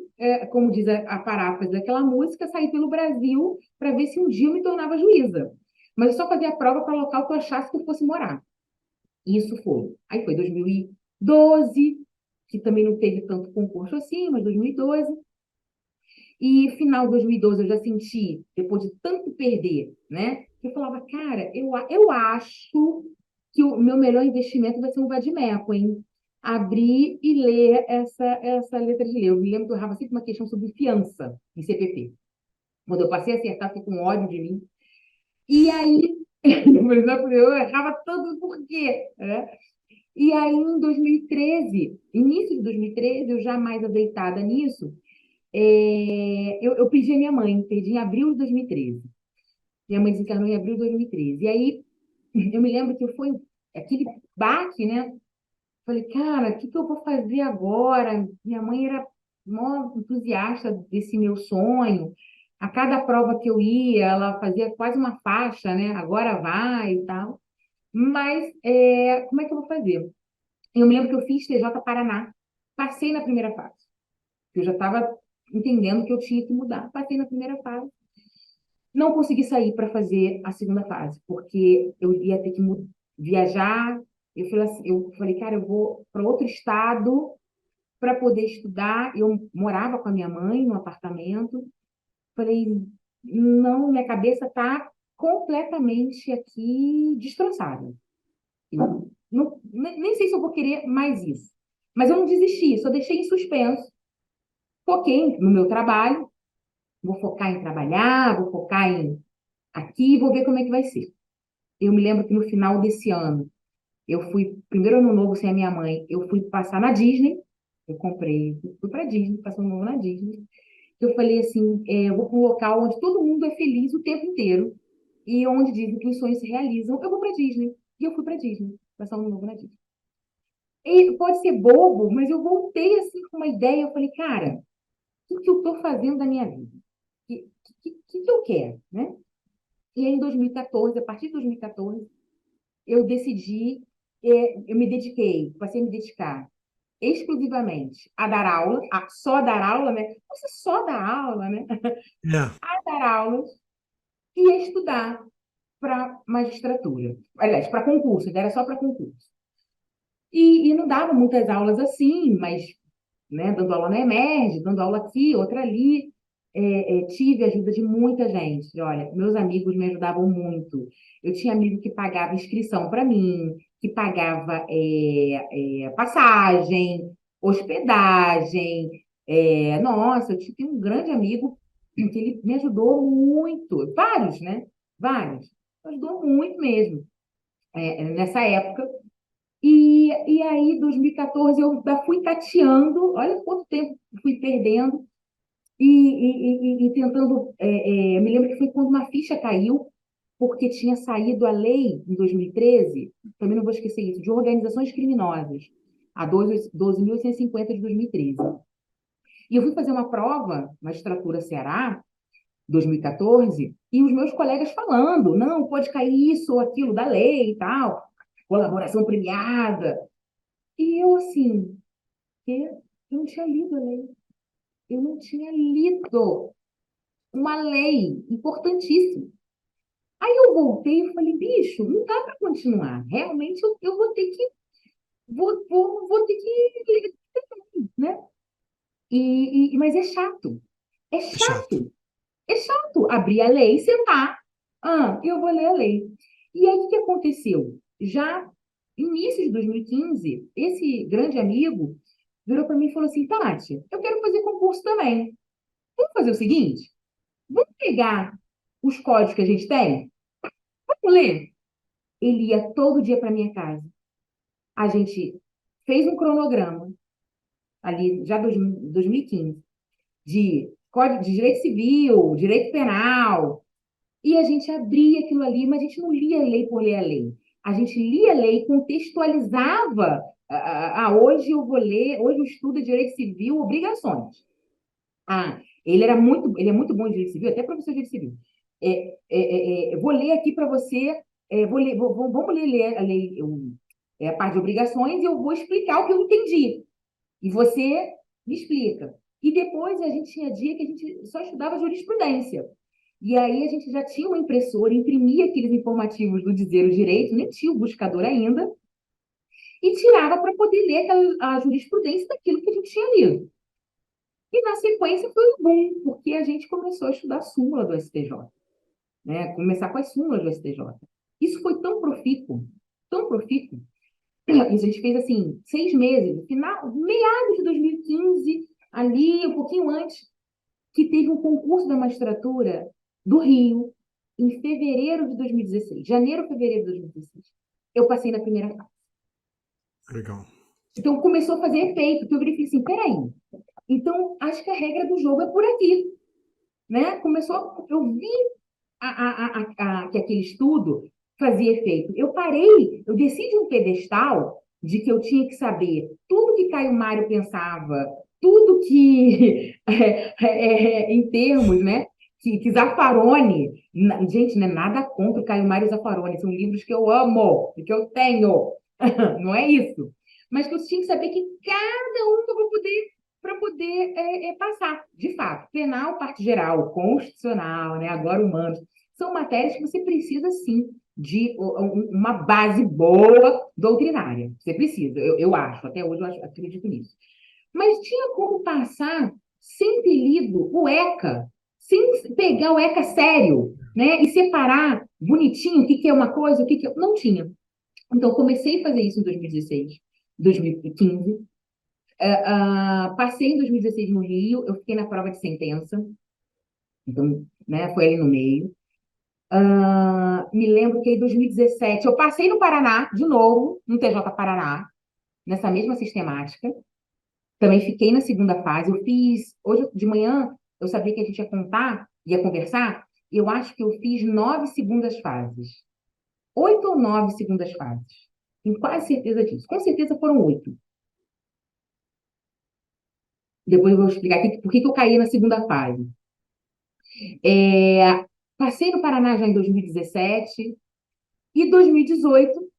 como diz a paráfrase daquela música, sair pelo Brasil para ver se um dia eu me tornava juíza. Mas eu só fazia a prova para local que eu achasse que eu fosse morar. Isso foi. Aí foi 2012, que também não teve tanto concurso assim, mas 2012. E final de 2012 eu já senti, depois de tanto perder, né? Que eu falava, cara, eu acho que o meu melhor investimento vai ser um vadimeco, hein? Abrir e ler essa letra de lei. Eu me lembro que eu errava sempre uma questão sobre fiança em CPP. Quando eu passei a acertar, fiquei com ódio de mim. E aí, por exemplo, eu errava todo por quê? Né? E aí, em 2013, início de 2013, eu já mais azeitada nisso, eu perdi a minha mãe, perdi em abril de 2013. Minha mãe desencarnou em abril de 2013. E aí, eu me lembro que foi aquele baque, né? Falei, cara, o que que eu vou fazer agora? Minha mãe era mó entusiasta desse meu sonho. A cada prova que eu ia, ela fazia quase uma faixa, né? Agora vai e tal. Mas, como é que eu vou fazer? Eu me lembro que eu fiz TJ Paraná. Passei na primeira fase. Eu já estava entendendo que eu tinha que mudar. Passei na primeira fase. Não consegui sair para fazer a segunda fase, porque eu ia ter que viajar. Eu falei, cara, eu vou para outro estado para poder estudar. Eu morava com a minha mãe no apartamento. Falei, não, minha cabeça está completamente aqui destroçada. Nem sei se eu vou querer mais isso. Mas eu não desisti, só deixei em suspenso. Foquei no meu trabalho, vou focar em trabalhar, vou focar aqui e vou ver como é que vai ser. Eu me lembro que no final desse ano, eu fui, primeiro ano novo sem a minha mãe, eu fui passar na Disney, eu comprei, fui para Disney, passei um ano novo na Disney. Eu falei assim, eu vou para um local onde todo mundo é feliz o tempo inteiro e onde dizem que os sonhos se realizam, eu vou para Disney. E eu fui para Disney, passar um ano novo na Disney. E pode ser bobo, mas eu voltei assim com uma ideia, eu falei, cara, o que eu estou fazendo da minha vida? O que eu quero, né? E aí, em 2014, a partir de 2014, eu decidi, eu me dediquei, passei a me dedicar exclusivamente a dar aula, a só dar aula, né? Você só dá aula, né? É. A dar aulas e a estudar para magistratura. Aliás, para concurso, era só para concurso. E não dava muitas aulas assim, mas né, dando aula na Emerge, dando aula aqui, outra ali. Tive a ajuda de muita gente. Olha, meus amigos me ajudavam muito. Eu tinha amigo que pagava inscrição para mim, que pagava passagem, hospedagem. Nossa, eu tive um grande amigo que ele me ajudou muito. Vários, né? Vários. Ajudou muito mesmo. Nessa época, e aí, 2014, eu ainda fui tateando, olha quanto tempo fui perdendo, e tentando. Me lembro que foi quando uma ficha caiu, porque tinha saído a lei, em 2013, também não vou esquecer isso, de organizações criminosas, a 12.850 de 2013. E eu fui fazer uma prova, magistratura Ceará, 2014, e os meus colegas falando, não, pode cair isso ou aquilo da lei e tal, colaboração premiada. E eu, assim, eu não tinha lido a lei. Eu não tinha lido uma lei importantíssima. Aí eu voltei e falei, bicho, não dá para continuar. Realmente eu vou ter que, vou ter que, né? Mas é chato. É É chato. chato. É chato abrir a lei, sentar. Eu vou ler a lei. E aí, o que aconteceu? Já início de 2015, esse grande amigo virou para mim e falou assim: Tati, eu quero fazer concurso também. Vamos fazer o seguinte: vamos pegar os códigos que a gente tem? Vamos ler? Ele ia todo dia para minha casa. A gente fez um cronograma, ali, já 2015, de código de direito civil, direito penal, e a gente abria aquilo ali, mas a gente não lia a lei por ler a lei. A gente lia a lei, contextualizava. Hoje eu vou ler, hoje eu estudo direito civil, obrigações. Ele é muito bom em direito civil, até professor de direito civil. Vou ler aqui para você, vamos ler a lei, a parte de obrigações, e eu vou explicar o que eu entendi. E você me explica. E depois a gente tinha dia que a gente só estudava jurisprudência. E aí a gente já tinha uma impressora, imprimia aqueles informativos do Dizer o Direito, nem tinha o buscador ainda, e tirava para poder ler a jurisprudência daquilo que a gente tinha lido. E na sequência foi um boom, porque a gente começou a estudar a súmula do STJ, né? Começar com as súmulas do STJ. Isso foi tão profícuo. E a gente fez assim, 6 meses, final, meados de 2015, ali, um pouquinho antes, que teve um concurso da magistratura do Rio, em fevereiro de 2016, janeiro, fevereiro de 2016. Eu passei na primeira fase. Legal. Então começou a fazer efeito, porque eu falei assim, peraí, então acho que a regra do jogo é por aqui, né? Eu vi que aquele estudo fazia efeito. Eu parei, eu desci de um pedestal de que eu tinha que saber tudo que Caio Mário pensava, tudo que, em termos, né? Que Zaffaroni, gente, não é nada contra o Caio Mário e Zaffaroni, são livros que eu amo e que eu tenho, não é isso. Mas que eu tinha que saber que cada um para poder passar, de fato, penal, parte geral, constitucional, né, agora humanos, são matérias que você precisa, sim, de uma base boa doutrinária. Você precisa, eu acho, até hoje eu acredito nisso. Mas tinha como passar sem ter lido o ECA, sem pegar o ECA sério, né, e separar bonitinho o que é uma coisa, o que é... Não tinha. Então, comecei a fazer isso em 2016, 2015. Passei em 2016 no Rio, eu fiquei na prova de sentença, então, né, foi ali no meio. Me lembro que em 2017 eu passei no Paraná, de novo, no TJ Paraná, nessa mesma sistemática. Também fiquei na segunda fase. Eu fiz, hoje de manhã, eu sabia que a gente ia contar, ia conversar, eu acho que eu fiz 9 segundas fases. 8 ou 9 segundas fases. Tenho quase certeza disso. Com certeza foram 8. Depois eu vou explicar aqui por que eu caí na segunda fase. Passei no Paraná já em 2017 e 2018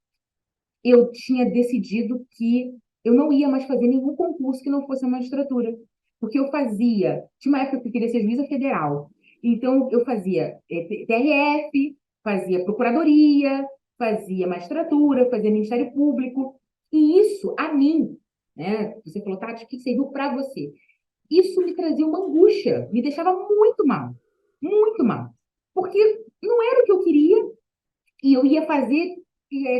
eu tinha decidido que eu não ia mais fazer nenhum concurso que não fosse a magistratura. Porque eu fazia, tinha uma época que eu queria ser juíza federal. Então, eu fazia TRF, fazia procuradoria, fazia magistratura, fazia Ministério Público. E isso, a mim, né? Você falou, Tati, o que serviu para você? Isso me trazia uma angústia, me deixava muito mal. Porque não era o que eu queria, e eu ia fazer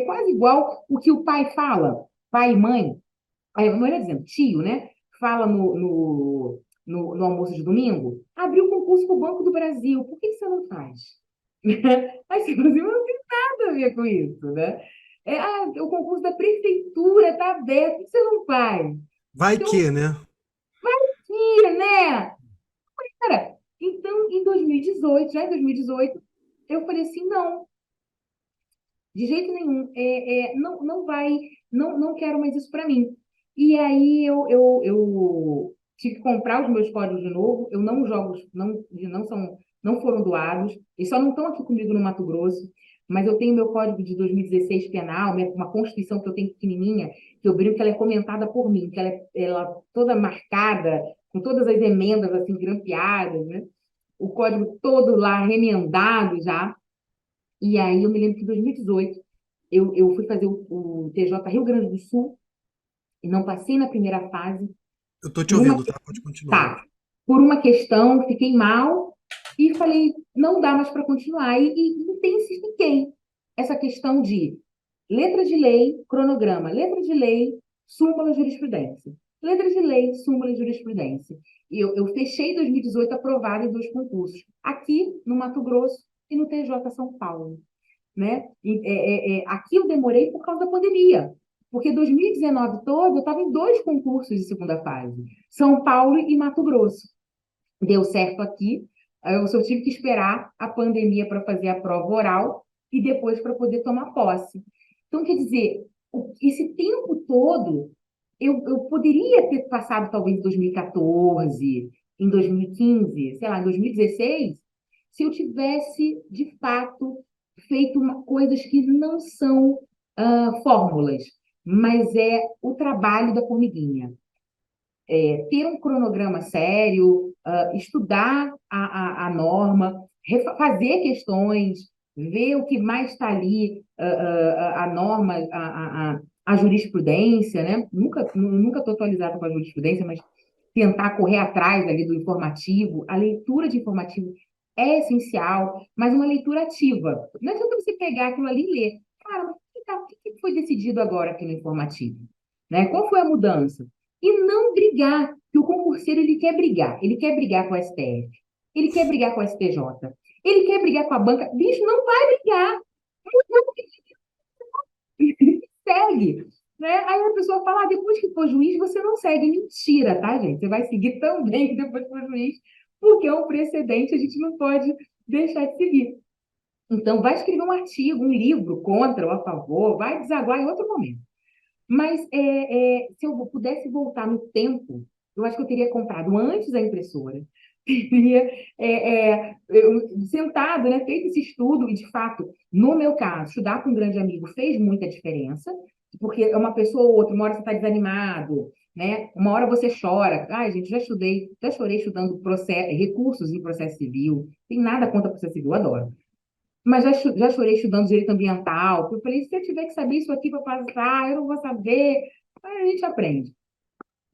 quase igual o que o pai fala, pai e mãe, aí, não era dizendo, tio, né? Fala no almoço de domingo, abriu concurso para o Banco do Brasil, por que que você não faz? Aí você fala assim, não tem nada a ver com isso, né? O concurso da prefeitura está aberto, por que você não faz? Vai Então, que, né? tira, né? Cara, então, em 2018, já em 2018, eu falei assim, não, de jeito nenhum, não, não vai, não quero mais isso para mim. E aí eu tive que comprar os meus códigos de novo. Eu não jogo, não foram doados. Eles só não estão aqui comigo no Mato Grosso. Mas eu tenho meu código de 2016 penal, uma constituição que eu tenho pequenininha, que eu brinco que ela é comentada por mim, que ela toda marcada, com todas as emendas assim grampeadas, né? O código todo lá remendado já. E aí eu me lembro que em 2018 eu fui fazer o TJ Rio Grande do Sul e não passei na primeira fase Eu tô te por uma, ouvindo, tá? Pode continuar. tá, por uma questão, fiquei mal e falei, não dá mais para continuar. E intensifiquei essa questão de letra de lei, cronograma, letra de lei, súmula, jurisprudência. Letra de lei, súmula e jurisprudência. E eu fechei 2018 aprovada em dois concursos, aqui no Mato Grosso e no TJ São Paulo, né? Aqui eu demorei por causa da pandemia, porque 2019 todo eu estava em dois concursos de segunda fase, São Paulo e Mato Grosso. Deu certo aqui, eu só tive que esperar a pandemia para fazer a prova oral e depois para poder tomar posse. Então, quer dizer, esse tempo todo, eu poderia ter passado talvez em 2014, em 2015, sei lá, em 2016, se eu tivesse, de fato, feito coisas que não são fórmulas, mas é o trabalho da formiguinha. Ter um cronograma sério, estudar a norma, fazer questões, ver o que mais está ali, a norma, a jurisprudência, né? Nunca estou atualizada com a jurisprudência, mas tentar correr atrás ali do informativo. A leitura de informativo é essencial, mas uma leitura ativa. Não adianta você pegar aquilo ali e ler. Cara, mas o que foi decidido agora aqui no informativo? Né? Qual foi a mudança? E não brigar, que o concurseiro ele quer brigar com a STF, ele quer brigar com a STJ, ele quer brigar com a banca. Bicho, não vai brigar. Segue. Né? Aí a pessoa fala, depois que for juiz, você não segue. Mentira, tá, gente? Você vai seguir também depois que for juiz, porque é um precedente, a gente não pode deixar de seguir. Então, vai escrever um artigo, um livro contra ou a favor, vai desaguar em outro momento. Mas se eu pudesse voltar no tempo, eu acho que eu teria comprado antes a impressora, teria sentado, né, feito esse estudo, e de fato, no meu caso, estudar com um grande amigo fez muita diferença, porque é uma pessoa ou outra, uma hora você está desanimado, né? Uma hora você chora. Ai, gente, já chorei estudando recursos em processo civil. Tem nada contra processo civil, adoro. Mas já chorei estudando direito ambiental. Eu falei, se eu tiver que saber isso aqui para passar, eu não vou saber. Aí a gente aprende.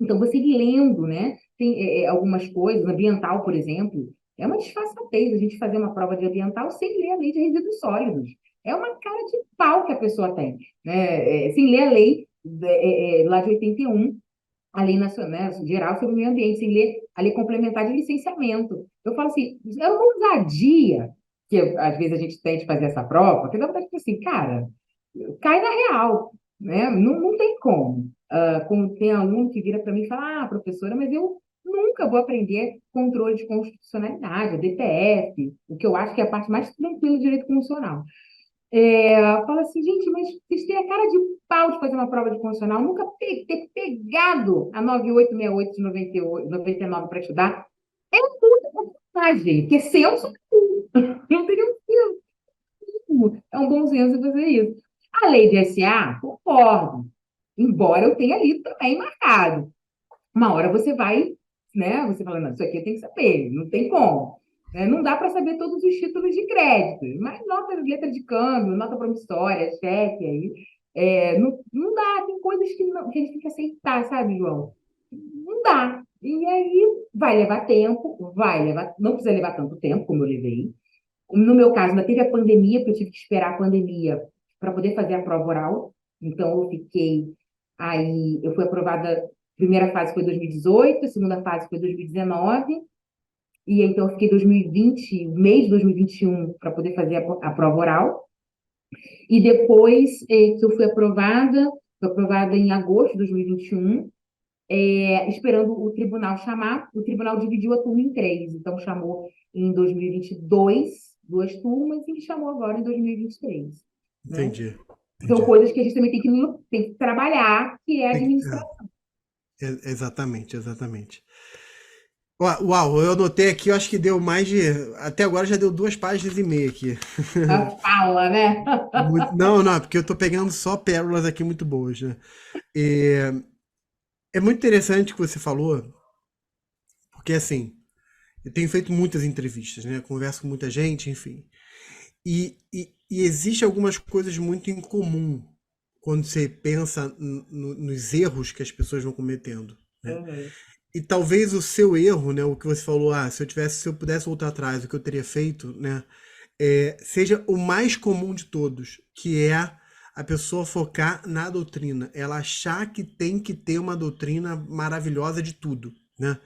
Então, você ir lendo, né? Tem algumas coisas, ambiental, por exemplo, é uma disfarçatez a gente fazer uma prova de ambiental sem ler a lei de resíduos sólidos. É uma cara de pau que a pessoa tem, né? Sem ler a lei lá de 81, a lei nacional, né, geral sobre o meio ambiente, sem ler a lei complementar de licenciamento. Eu falo assim, é uma ousadia que às vezes a gente tem de fazer essa prova, que dá vontade de falar assim, cara, cai na real, né? Não tem como. Como tem aluno que vira para mim e fala, professora, mas eu nunca vou aprender controle de constitucionalidade, a DPF, o que eu acho que é a parte mais tranquila do direito constitucional. Fala assim, gente, mas vocês têm a cara de pau de fazer uma prova de constitucional, nunca ter pegado a 9868 de 98, 99 para estudar, é muita vantagem, porque senso não teria um senso. É um bom senso fazer isso. A lei de SA, concordo. embora eu tenha lido também marcado. Uma hora você vai, né? Você fala, não, isso aqui eu tenho que saber, não tem como. Né? Não dá para saber todos os títulos de crédito, mas nota, letra de câmbio, nota promissória, cheque aí, não dá, tem coisas que a gente tem que aceitar, sabe, João? Não dá. E aí vai levar tempo, não precisa levar tanto tempo como eu levei. No meu caso, ainda teve a pandemia, porque eu tive que esperar a pandemia para poder fazer a prova oral. Então, eu fui aprovada, a primeira fase foi 2018, a segunda fase foi 2019, e então eu fiquei 2020, mês de 2021, para poder fazer a prova oral. E depois que eu fui aprovada em agosto de 2021, esperando o tribunal chamar. O tribunal dividiu a turma em três, então chamou em 2022 duas turmas e chamou agora em 2023, né? Entendi, São entendi. coisas que a gente também tem que trabalhar, que é a Tem- administração. exatamente, exatamente. Uau, eu anotei aqui, eu acho que deu mais de. Até agora já deu 2 páginas e meia aqui. A fala, né? Não, não, porque eu tô pegando só pérolas aqui muito boas, né? E é muito interessante o que você falou, porque assim, eu tenho feito muitas entrevistas, né? Converso com muita gente, enfim. E existe algumas coisas muito em comum quando você pensa nos erros que as pessoas vão cometendo, né? Uhum. E talvez o seu erro, né, o que você falou, se eu pudesse voltar atrás, o que eu teria feito, né, seja o mais comum de todos, que é a pessoa focar na doutrina, ela achar que tem que ter uma doutrina maravilhosa de tudo, né?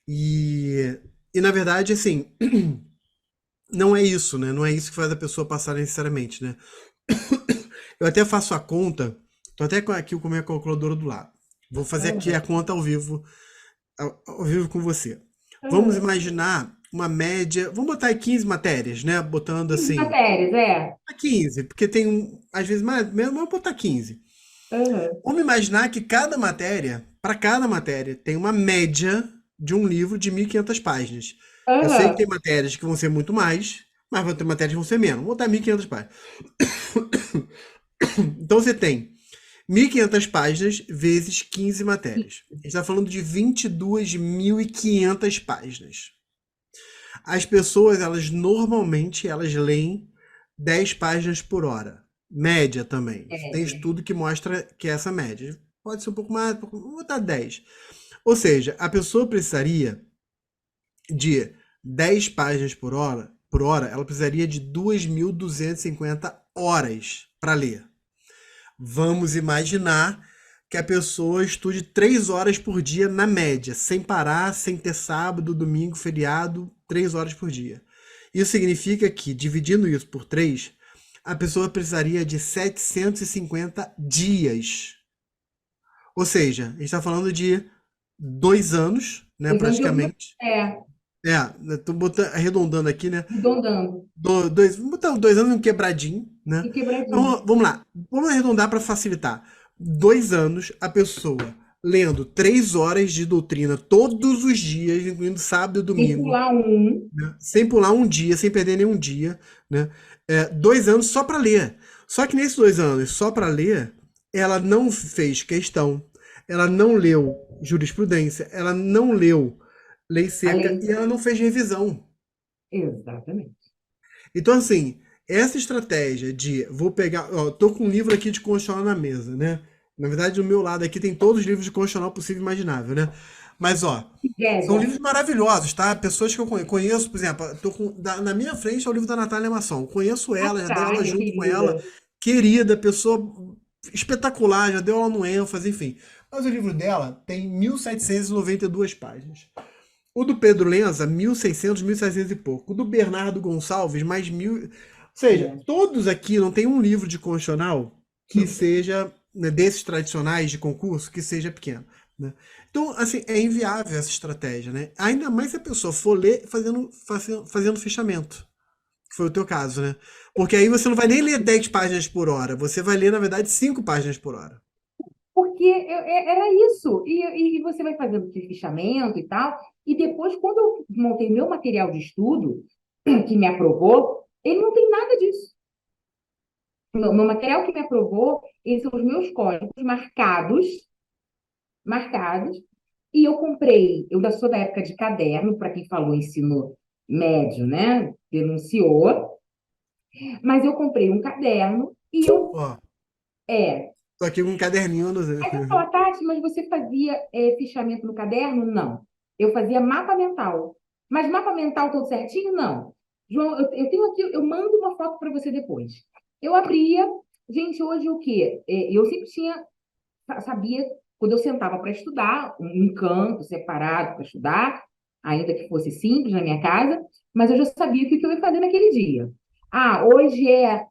E, e na verdade, assim, não é isso, né? Não é isso que faz a pessoa passar necessariamente, né? Eu até faço a conta, tô até aqui com a minha calculadora do lado. Vou fazer aqui a Uhum. conta ao vivo com você. Vamos Uhum. imaginar uma média, vamos botar aí 15 matérias, né? Botando 15 assim, matérias, é. 15, porque tem às vezes mais, mesmo, vamos botar 15. Uhum. Vamos imaginar que para cada matéria, tem uma média de um livro de 1.500 páginas. Eu sei que Uhum. tem matérias que vão ser muito mais, mas vão ter matérias que vão ser menos. Vou botar 1.500 páginas. Então você tem 1.500 páginas vezes 15 matérias. A gente está falando de 22.500 páginas. As pessoas, elas leem 10 páginas por hora. Média também. Tem Média. estudo que mostra que é essa média. Pode ser um pouco mais, vou botar 10. Ou seja, a pessoa precisaria de 10 páginas por hora, ela precisaria de 2.250 horas para ler. Vamos imaginar que a pessoa estude 3 horas por dia na média, sem parar, sem ter sábado, domingo, feriado, 3 horas por dia. Isso significa que, dividindo isso por 3, a pessoa precisaria de 750 dias. Ou seja, a gente está falando de 2 anos, né, 2 anos de alguma. praticamente. Estou arredondando aqui, né? Arredondando. Vamos botar 2 anos e um quebradinho, né? E quebradinho. Então, vamos lá. Vamos arredondar para facilitar. 2 anos, a pessoa lendo 3 horas de doutrina todos os dias, incluindo sábado e Sem domingo, pular um. né? Sem pular um dia, sem perder nenhum dia, né? 2 anos só para ler. Só que nesses 2 anos só para ler, ela não fez questão, ela não leu jurisprudência, ela não leu lei seca Além. e ela não fez revisão. Exatamente. Então, assim, essa estratégia de vou pegar. Ó, tô com um livro aqui de constitucional na mesa, né? Na verdade, do meu lado aqui tem todos os livros de constitucional possível e imaginável, né? Mas, ó, são Inveja. livros maravilhosos, tá? Pessoas que eu conheço, por exemplo, na minha frente é o livro da Natália Mação. Conheço ela, já dei aula Natália, junto com ela. querida. Querida, pessoa espetacular, já deu aula no ênfase, enfim. Mas o livro dela tem 1.792 páginas. O do Pedro Lenza, 1.600, 1.700 e pouco. O do Bernardo Gonçalves, mais 1.000. Ou seja, É. todos aqui não tem um livro de constitucional que seja, né, desses tradicionais de concurso, que seja pequeno, né? Então, assim, é inviável essa estratégia, né? Ainda mais se a pessoa for ler fazendo fichamento, que foi o teu caso, né? Porque aí você não vai nem ler 10 páginas por hora, você vai ler, na verdade, 5 páginas por hora. Porque era isso. E você vai fazendo o fichamento e tal. E depois, quando eu montei meu material de estudo, que me aprovou, ele não tem nada disso. meu material que me aprovou, esses são os meus códigos marcados, e eu comprei, eu ainda sou da época de caderno, para quem falou ensino médio, né? Denunciou, mas eu comprei um caderno e eu, Ó, é, tô aqui com um caderninho. aí você fala, Tati, mas você fazia fichamento no caderno? Não. Eu fazia mapa mental. Mas mapa mental todo certinho? Não. João, eu tenho aqui, eu mando uma foto para você depois. Eu abria, gente, hoje o quê? Eu sempre sabia, quando eu sentava para estudar, um canto separado para estudar, ainda que fosse simples na minha casa, mas eu já sabia o que eu ia fazer naquele dia. Ah, hoje é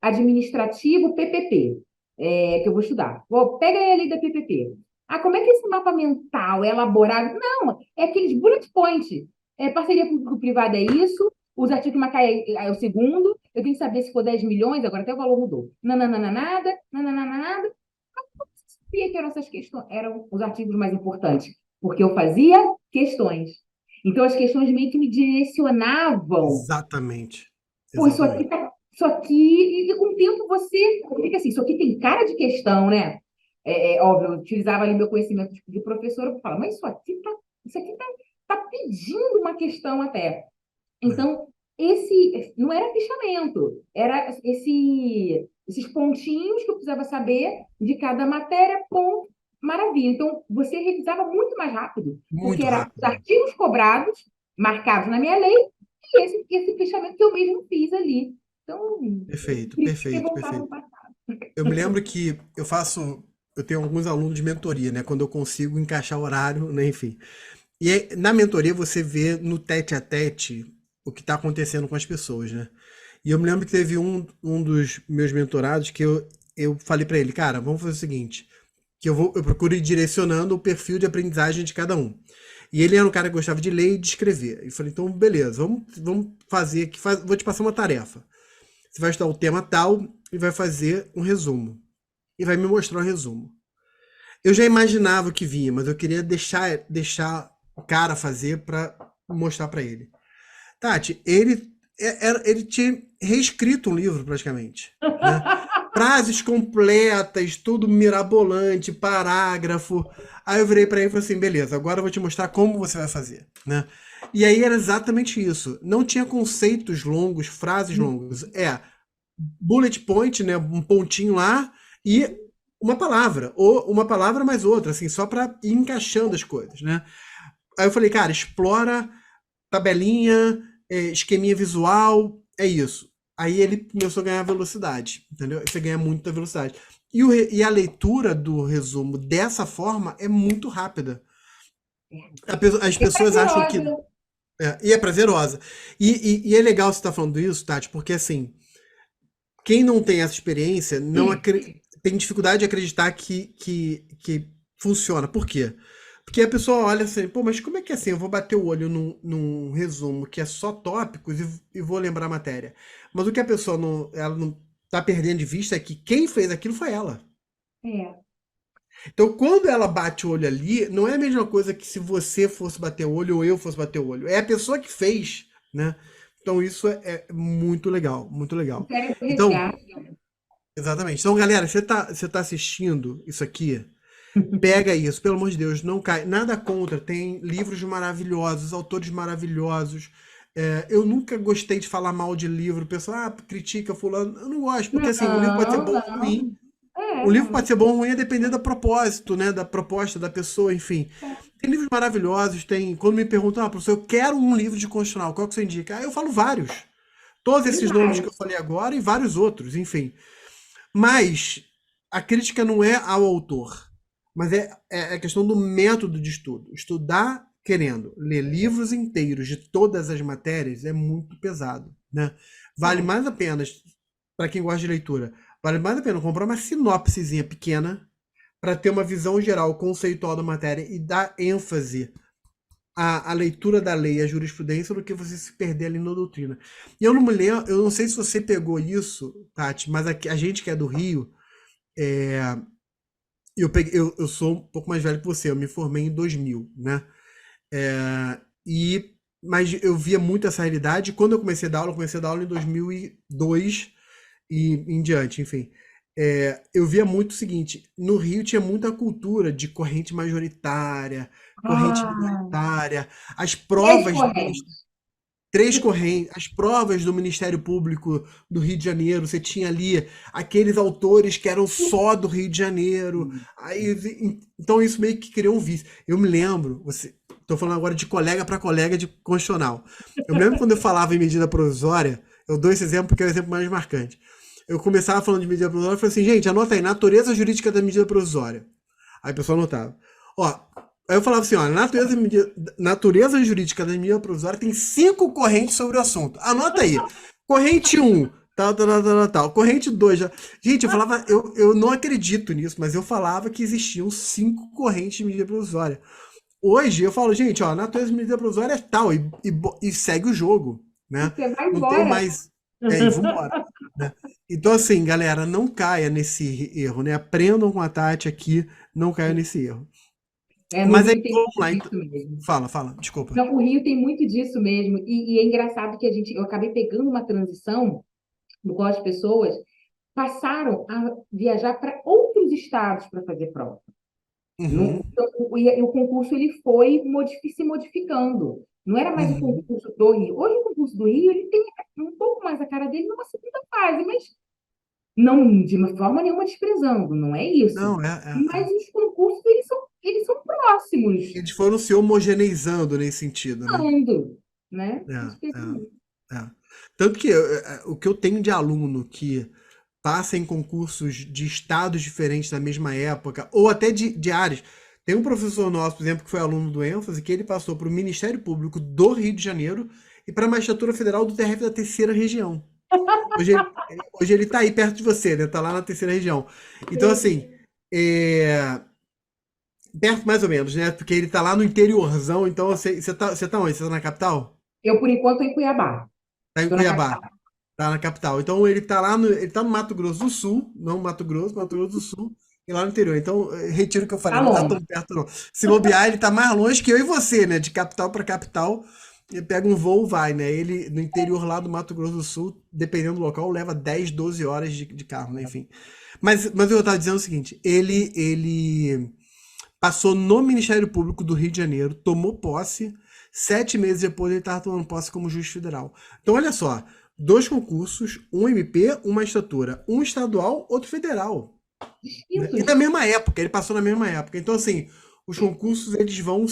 administrativo PPP, que eu vou estudar. Pega aí a lei da PPP. Ah, como é que esse mapa mental é elaborado? Não, é aqueles bullet points. Parceria público-privada é isso, os artigos Macaé é o segundo, eu tenho que saber se for 10 milhões, agora até o valor mudou. Nananana, nananana, sabia que eram essas questões, eram os artigos mais importantes, porque eu fazia questões. Então, as questões meio que me direcionavam. Exatamente. Pô, isso aqui Exatamente. tá. Isso aqui, e com o tempo você fica assim, isso aqui tem cara de questão, né? Óbvio, eu utilizava ali meu conhecimento de professora para falar, mas isso aqui tá pedindo uma questão até. É. Então, esse não era fichamento, era esses pontinhos que eu precisava saber de cada matéria, ponto, maravilha. Então, você revisava muito mais rápido, porque Muito eram os rápido. artigos cobrados, marcados na minha lei, e esse fechamento que eu mesmo fiz ali. Então, eu Perfeito, queria ter perfeito, voltado no perfeito. passado. Eu me lembro que eu tenho alguns alunos de mentoria, né? Quando eu consigo encaixar horário, né? Enfim. E aí, na mentoria você vê no tete a tete o que está acontecendo com as pessoas, né? E eu me lembro que teve um dos meus mentorados que eu falei para ele, cara, vamos fazer o seguinte, que eu procuro ir direcionando o perfil de aprendizagem de cada um. E ele era um cara que gostava de ler e de escrever. E eu falei, então beleza, vamos fazer aqui, vou te passar uma tarefa. Você vai estudar o tema tal e vai fazer um resumo. E vai me mostrar o resumo. Eu já imaginava o que vinha, mas eu queria deixar o cara fazer para mostrar para ele. Tati, ele tinha reescrito um livro praticamente, né? Frases completas, tudo mirabolante, parágrafo. Aí eu virei para ele e falei assim, beleza, agora eu vou te mostrar como você vai fazer, né? E aí era exatamente isso. Não tinha conceitos longos, frases longas. Bullet point, né? Um pontinho lá e uma palavra, ou uma palavra mais outra, assim, só para ir encaixando as coisas, né? Aí eu falei, cara, explora tabelinha, esqueminha visual, é isso. Aí ele começou a ganhar velocidade, entendeu? Você ganha muita velocidade. E a leitura do resumo dessa forma é muito rápida. As É pessoas acham que. prazerosa. E é prazerosa. E é legal você estar falando isso, Tati, porque assim, quem não tem essa experiência tem dificuldade de acreditar que funciona. Por quê? Porque a pessoa olha assim, pô, mas como é que é assim? Eu vou bater o olho num resumo que é só tópicos e vou lembrar a matéria. Mas o que a pessoa ela não tá perdendo de vista é que quem fez aquilo foi ela. É. Então, quando ela bate o olho ali, não é a mesma coisa que se você fosse bater o olho ou eu fosse bater o olho. É a pessoa que fez, né? Então, isso é muito legal, muito legal. Sério, Então, resgate. exatamente. Então, galera, você tá assistindo isso aqui? Pega isso, pelo amor de Deus, não cai. Nada contra, tem livros maravilhosos, autores maravilhosos. Eu nunca gostei de falar mal de livro. O pessoal, critica fulano. Eu não gosto, porque assim, o livro pode ser Não, bom ou ruim. não. O livro Não. pode ser bom ou ruim a depender do propósito, né? Da proposta da pessoa, enfim. Tem livros maravilhosos, tem. Quando me perguntam, professor, eu quero um livro de constitucional, qual que você indica? Eu falo vários. Todos Tem esses nomes que vários. eu falei agora e vários outros, enfim. Mas a crítica não é ao autor, mas é a questão do método de estudo. Estudar querendo ler livros inteiros de todas as matérias é muito pesado, né? Vale É. mais a pena, para quem gosta de leitura, vale mais a pena comprar uma sinopsezinha pequena para ter uma visão geral, conceitual da matéria e dar ênfase à leitura da lei e à jurisprudência do que você se perder ali na doutrina. E eu não me lembro, eu não sei se você pegou isso, Tati, mas a gente que é do Rio, é, eu sou um pouco mais velho que você, eu me formei em 2000, né? É, mas eu via muito essa realidade. Quando eu comecei a dar aula em 2002, e em diante, enfim. Eu via muito o seguinte: no Rio tinha muita cultura de corrente majoritária, corrente Ah, minoritária, as três provas do correntes. três correntes, as provas do Ministério Público do Rio de Janeiro, você tinha ali aqueles autores que eram só do Rio de Janeiro. Então isso meio que criou um vício. Eu me lembro, estou falando agora de colega para colega de constitucional. Eu me lembro quando eu falava em medida provisória, eu dou esse exemplo porque é o exemplo mais marcante. Eu começava falando de medida provisória e falei assim, gente, anota aí, natureza jurídica da medida provisória. Aí o pessoal anotava. Ó, aí eu falava assim, ó, natureza jurídica da medida provisória tem 5 correntes sobre o assunto. Anota aí. Corrente um, tal, tal, tal, tal, tal. Corrente 2 já. Gente, eu falava, eu não acredito nisso, mas eu falava que existiam 5 correntes de medida provisória. Hoje eu falo, gente, ó, natureza de medida provisória é tal, e segue o jogo, né? Você vai Não tem embora. mais. E vambora. Né? Então, assim, galera, não caia nesse erro, né? Aprendam com a Tati aqui, não caia nesse erro. No Mas aí, Rio tem vamos muito lá, disso então. mesmo. Fala, desculpa. Não, o Rio tem muito disso mesmo. E é engraçado que eu acabei pegando uma transição do qual as pessoas passaram a viajar para outros estados para fazer prova. Uhum, Então, o concurso ele foi se modificando. Não era mais o uhum. concurso do Rio. Hoje o concurso do Rio ele tem um pouco mais a cara dele numa segunda fase, mas não de uma forma nenhuma desprezando, não é isso. Não, Mas os concursos eles são próximos, eles foram se homogeneizando nesse sentido, né? ando, né? É, Acho que é é, assim. é. Tanto que o que eu tenho de aluno que passa em concursos de estados diferentes na mesma época, ou até de áreas. Tem um professor nosso, por exemplo, que foi aluno do ênfase, que ele passou para o Ministério Público do Rio de Janeiro e para a Magistratura Federal do TRF da terceira região. Hoje ele está aí perto de você, né? Tá lá na terceira região. Então, assim, é, perto mais ou menos, né? Porque ele tá lá no interiorzão, então você tá onde? Você tá na capital? Eu, por enquanto, estou em Cuiabá. Tá em Estou na Cuiabá. capital. Tá na capital. Então ele tá no Mato Grosso do Sul, não Mato Grosso do Sul, e lá no interior. Então, retiro o que eu falei, Tá não tá longe. tão perto, não. Se bobear, ele tá mais longe que eu e você, né? De capital para capital. Ele pega um voo, vai, né? Ele, no interior lá do Mato Grosso do Sul, dependendo do local, leva 10, 12 horas de carro, né? Enfim. Mas eu tava dizendo o seguinte: ele passou no Ministério Público do Rio de Janeiro, tomou posse. 7 meses depois ele estava tomando posse como juiz federal. Então, olha só, 2 concursos, um MP, uma estatura, um estadual, outro federal. Né? E Distintos. na mesma época, ele passou na mesma época. Então, assim, os concursos eles vão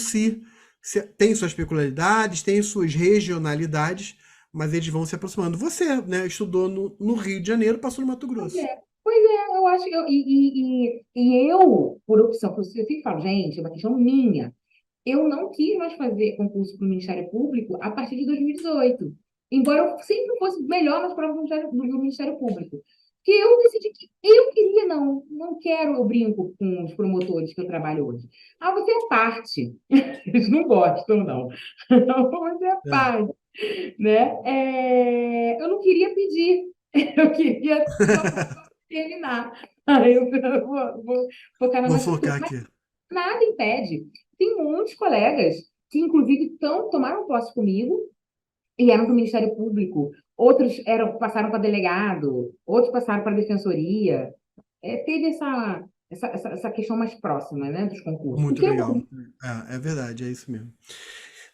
tem suas peculiaridades, tem suas regionalidades, mas eles vão se aproximando. Você, né, estudou no Rio de Janeiro, passou no Mato Pois Grosso. é. Pois é, eu acho que eu, por opção, eu sempre falo, gente, é uma questão minha. Eu não quis mais fazer concurso para o Ministério Público a partir de 2018. Embora eu sempre fosse melhor nas provas do Ministério Público. Que eu decidi que eu queria, não quero, eu brinco com os promotores que eu trabalho hoje. Ah, você é parte. Eles não gostam, não. Você é É. parte, né? Eu não queria pedir, eu queria só terminar. Aí eu vou focar na Vou magistratura. focar aqui. Nada impede. Tem muitos colegas que, inclusive, tomaram posse comigo e eram do Ministério Público. Outros passaram para delegado, outros passaram para defensoria. Teve essa questão mais próxima, né, dos concursos. O Muito que é legal. bom. É verdade, é isso mesmo.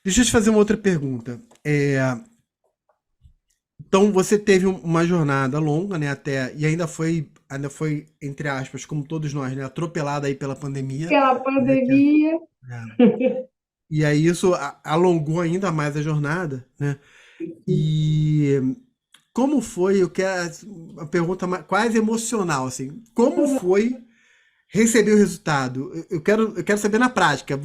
Deixa eu te fazer uma outra pergunta. Então você teve uma jornada longa, né, e ainda foi, entre aspas, como todos nós, né, atropelada aí pela pandemia, Pela né, pandemia. e aí isso alongou ainda mais a jornada, né? E como foi, eu quero uma pergunta quase emocional, assim, como foi receber o resultado? Eu quero saber na prática.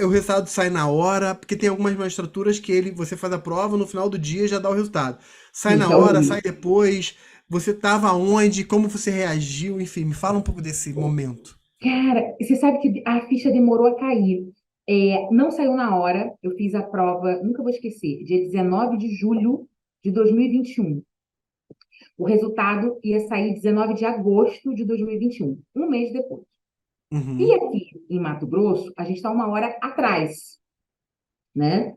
O resultado sai na hora, porque tem algumas magistraturas que você faz a prova, no final do dia já dá o resultado. Sai na Isso é hora, sai horrível. depois. Você estava onde? Como você reagiu? Enfim, me fala um pouco desse momento. Cara, você sabe que a ficha demorou a cair. Não saiu na hora. Eu fiz a prova, nunca vou esquecer, dia 19 de julho de 2021. O resultado ia sair 19 de agosto de 2021, um mês depois. E Uhum, aqui em Mato Grosso, a gente está uma hora atrás, né?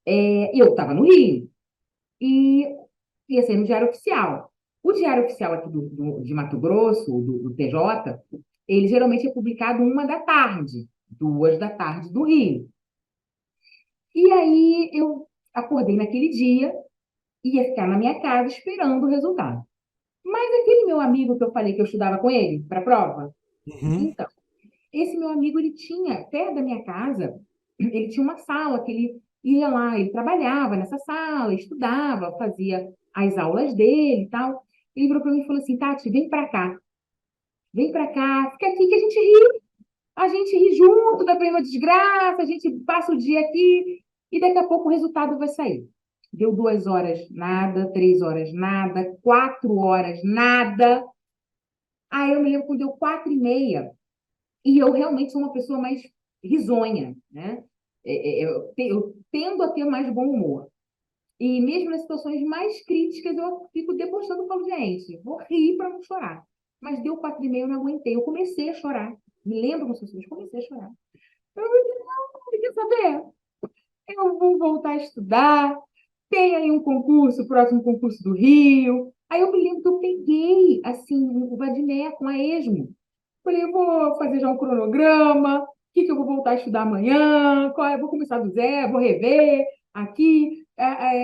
E eu estava no Rio e ia ser no Diário Oficial. O Diário Oficial aqui de Mato Grosso, do TJ, ele geralmente é publicado 1 da tarde, 2 da tarde do Rio. E aí eu acordei naquele dia e ia ficar na minha casa esperando o resultado. Mas aquele meu amigo que eu falei que eu estudava com ele para a prova, Uhum. então, esse meu amigo, ele tinha, perto da minha casa, ele tinha uma sala que ele ia lá, ele trabalhava nessa sala, estudava, fazia as aulas dele e tal. Ele virou para mim e falou assim, Tati, vem para cá, fica aqui que a gente ri junto da mesma desgraça, a gente passa o dia aqui e daqui a pouco o resultado vai sair. Deu 2 horas, nada, 3 horas, nada, 4 horas, nada. Aí eu me lembro quando deu 4h30, e eu realmente sou uma pessoa mais risonha, né? Eu tendo a ter mais bom humor. E mesmo nas situações mais críticas, eu fico debochando e falo, gente, vou rir para não chorar. Mas deu 4h30, eu não aguentei. Eu comecei a chorar. Me lembro com vocês, comecei a chorar. Eu não quer saber? Eu vou voltar a estudar. Tem aí um concurso, o próximo concurso do Rio. Aí eu me lembro que eu peguei, assim, o vadimeco, a esmo. Falei, eu vou fazer já um cronograma, o que que eu vou voltar a estudar amanhã, vou começar do zero, vou rever aqui,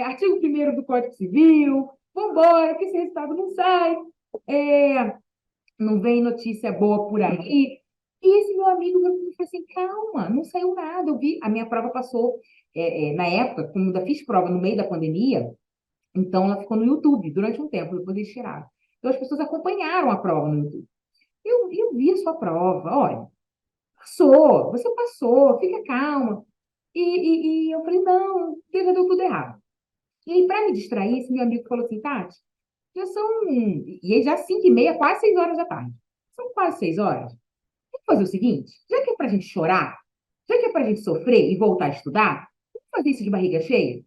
artigo 1º do Código Civil, vamos embora, porque esse resultado não sai, é, não vem notícia boa por aí. E esse meu amigo me falou assim, calma, não saiu nada. Eu vi, a minha prova passou, na época, como ainda fiz prova no meio da pandemia, então ela ficou no YouTube durante um tempo, depois eles tiraram. Então as pessoas acompanharam a prova no YouTube. Eu vi a sua prova, olha, passou, você passou, fica calma. E eu falei, não, já deu tudo errado. E aí, para me distrair, esse meu amigo falou assim, Tati, já são, e aí já 5h30, quase 6 horas da tarde. São quase 6 horas. Vamos fazer o seguinte, já que é pra gente chorar, já que é pra gente sofrer e voltar a estudar, vamos fazer isso de barriga cheia?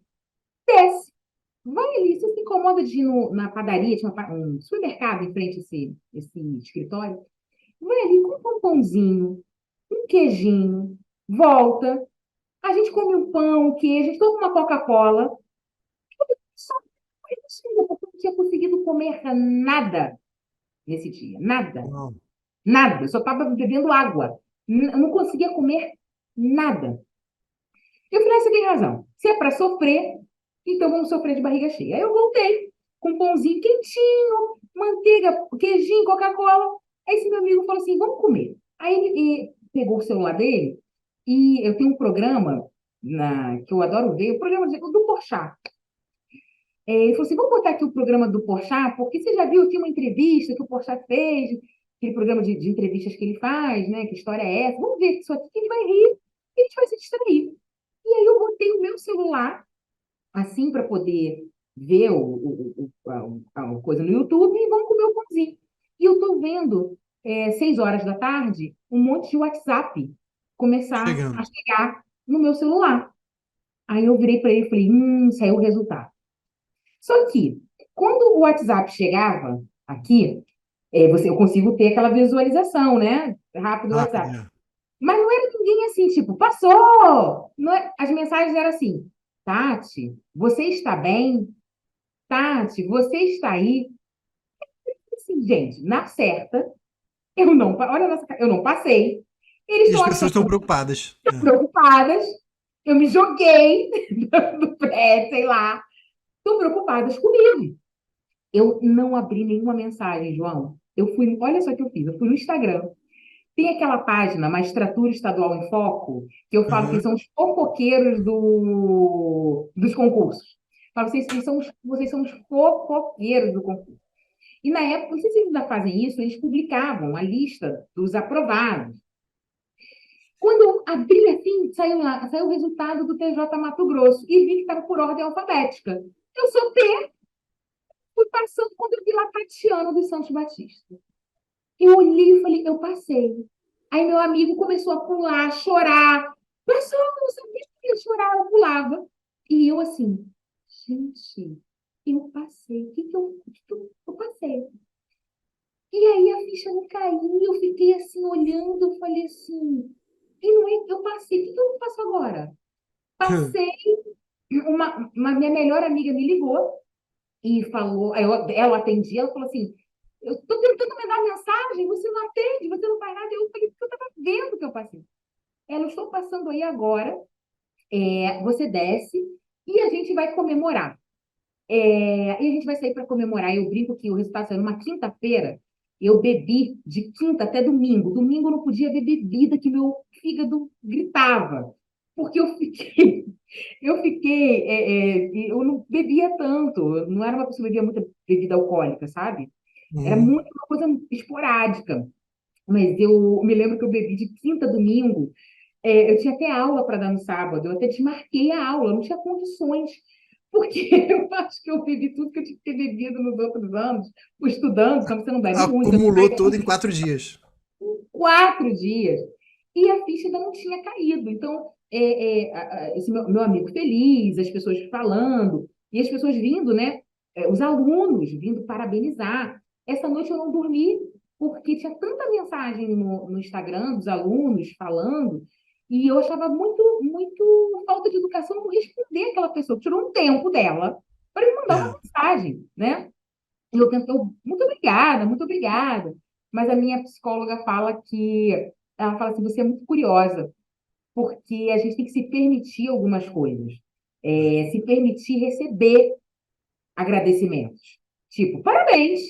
Desce, vai ali, você se incomoda de ir na padaria, tinha um supermercado em frente a esse escritório, vai ali, compra um pãozinho, um queijinho, volta, a gente come um pão, um queijo, a gente toma uma Coca-Cola, só isso, porque eu não tinha conseguido comer nada nesse dia, nada, Não. nada, eu só estava bebendo água, eu não conseguia comer nada. Eu falei, você tem razão, se é para sofrer, então vamos sofrer de barriga cheia. Aí eu voltei, com um pãozinho quentinho, manteiga, queijinho, Coca-Cola. Aí esse meu amigo falou assim, vamos comer. Aí ele pegou o celular dele e eu tenho um programa que eu adoro ver, o programa do Porchat. Ele falou assim, vamos botar aqui o programa do Porchat, porque você já viu aqui uma entrevista que o Porchat fez, aquele programa de entrevistas que ele faz, né? Que história é essa? Vamos ver isso aqui que ele vai rir e a gente vai se distrair. E aí eu botei o meu celular, assim, para poder ver a coisa no YouTube e vamos comer o pãozinho. E eu tô vendo, 6 horas da tarde, um monte de WhatsApp começar a Chegando. chegar no meu celular. Aí eu virei para ele e falei, saiu o resultado. Só que, quando o WhatsApp chegava aqui, eu consigo ter aquela visualização, né? Rápido do Rápido, WhatsApp. é. Mas não era ninguém assim, tipo, passou! Não as mensagens eram assim, Tati, você está bem? Tati, você está aí? Assim, gente, na certa, eu não, olha a nossa, eu não passei. Eles E as estão pessoas achando estão preocupadas. É. preocupadas. Eu me joguei do prédio, sei lá. Estão preocupadas comigo. Eu não abri nenhuma mensagem, João. Eu fui, olha só o que eu fiz. Eu fui no Instagram. Tem aquela página, Magistratura Estadual em Foco, que eu falo que eles Aham. são os fofoqueiros dos concursos. Falo, vocês são os fofoqueiros do concurso. E na época, não sei se eles ainda fazem isso, eles publicavam a lista dos aprovados. Quando eu abri assim, saiu o resultado do TJ Mato Grosso e vi que estava por ordem alfabética. Eu soltei, fui passando quando eu vi lá Tatiana dos Santos Batista. Eu olhei e falei, eu passei. Aí meu amigo começou a pular, a chorar. Passou, não sabia que ia chorar, ela pulava. E eu assim, gente, eu passei. Eu passei? E aí a ficha não caiu, eu fiquei assim olhando, eu falei assim, e não é que eu passei, o que eu faço agora? Passei, uma minha melhor amiga me ligou e falou, aí ela atendia, ela falou assim, eu tô tentando mandar mensagem, você não atende, você não faz nada. Eu falei, porque eu tava vendo que eu passei. Ela, estou passando aí agora, você desce e a gente vai comemorar. E a gente vai sair para comemorar. Eu brinco que o resultado saiu numa quinta-feira. Eu bebi de quinta até domingo. Domingo eu não podia beber bebida, que meu fígado gritava. Porque eu não bebia tanto. Eu não era uma pessoa que bebia muita bebida alcoólica, sabe? Era Uhum. muito uma coisa esporádica. Mas eu me lembro que eu bebi de quinta a domingo. Eu tinha até aula para dar no sábado. Eu até desmarquei a aula. Eu não tinha condições. Porque eu acho que eu bebi tudo que eu tinha que ter bebido nos outros anos, estudando, senão você não bebe muito. Acumulou tudo em 4 dias. 4 dias. E a ficha ainda não tinha caído. Então, esse meu amigo feliz, as pessoas falando, e as pessoas vindo, né? Os alunos vindo parabenizar. Essa noite eu não dormi, porque tinha tanta mensagem no Instagram dos alunos falando, e eu achava muito, muito falta de educação não responder aquela pessoa que tirou um tempo dela para me mandar uma É, mensagem, né? E eu tento, muito obrigada, muito obrigada. Mas a minha psicóloga fala que, ela fala assim, você é muito curiosa, porque a gente tem que se permitir algumas coisas. Se permitir receber agradecimentos. Tipo, parabéns.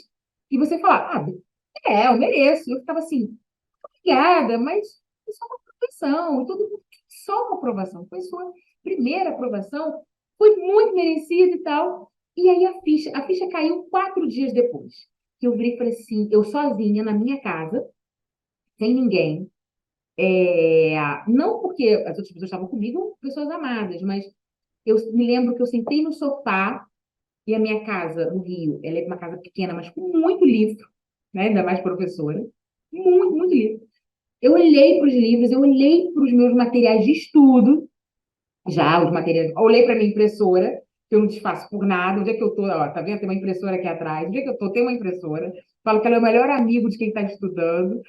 E você falar, eu mereço. Eu ficava assim, obrigada, mas foi só uma aprovação. E todo mundo quer só uma aprovação. Foi sua primeira aprovação, foi muito merecida e tal. E aí a ficha caiu 4 dias depois. Que eu virei e falei assim, eu sozinha na minha casa, sem ninguém. Não porque as outras pessoas estavam comigo, pessoas amadas, mas eu me lembro que eu sentei no sofá e a minha casa no Rio, ela é uma casa pequena, mas com muito livro, né? Ainda mais professora. Muito, muito livro. Eu olhei para os livros, eu olhei para os meus materiais de estudo, já os materiais, eu olhei para minha impressora, que eu não desfaço por nada. Onde é que eu estou? Ó, tá vendo? Tem uma impressora aqui atrás. Onde é que eu estou? Tem uma impressora. Falo que ela é o melhor amigo de quem está estudando.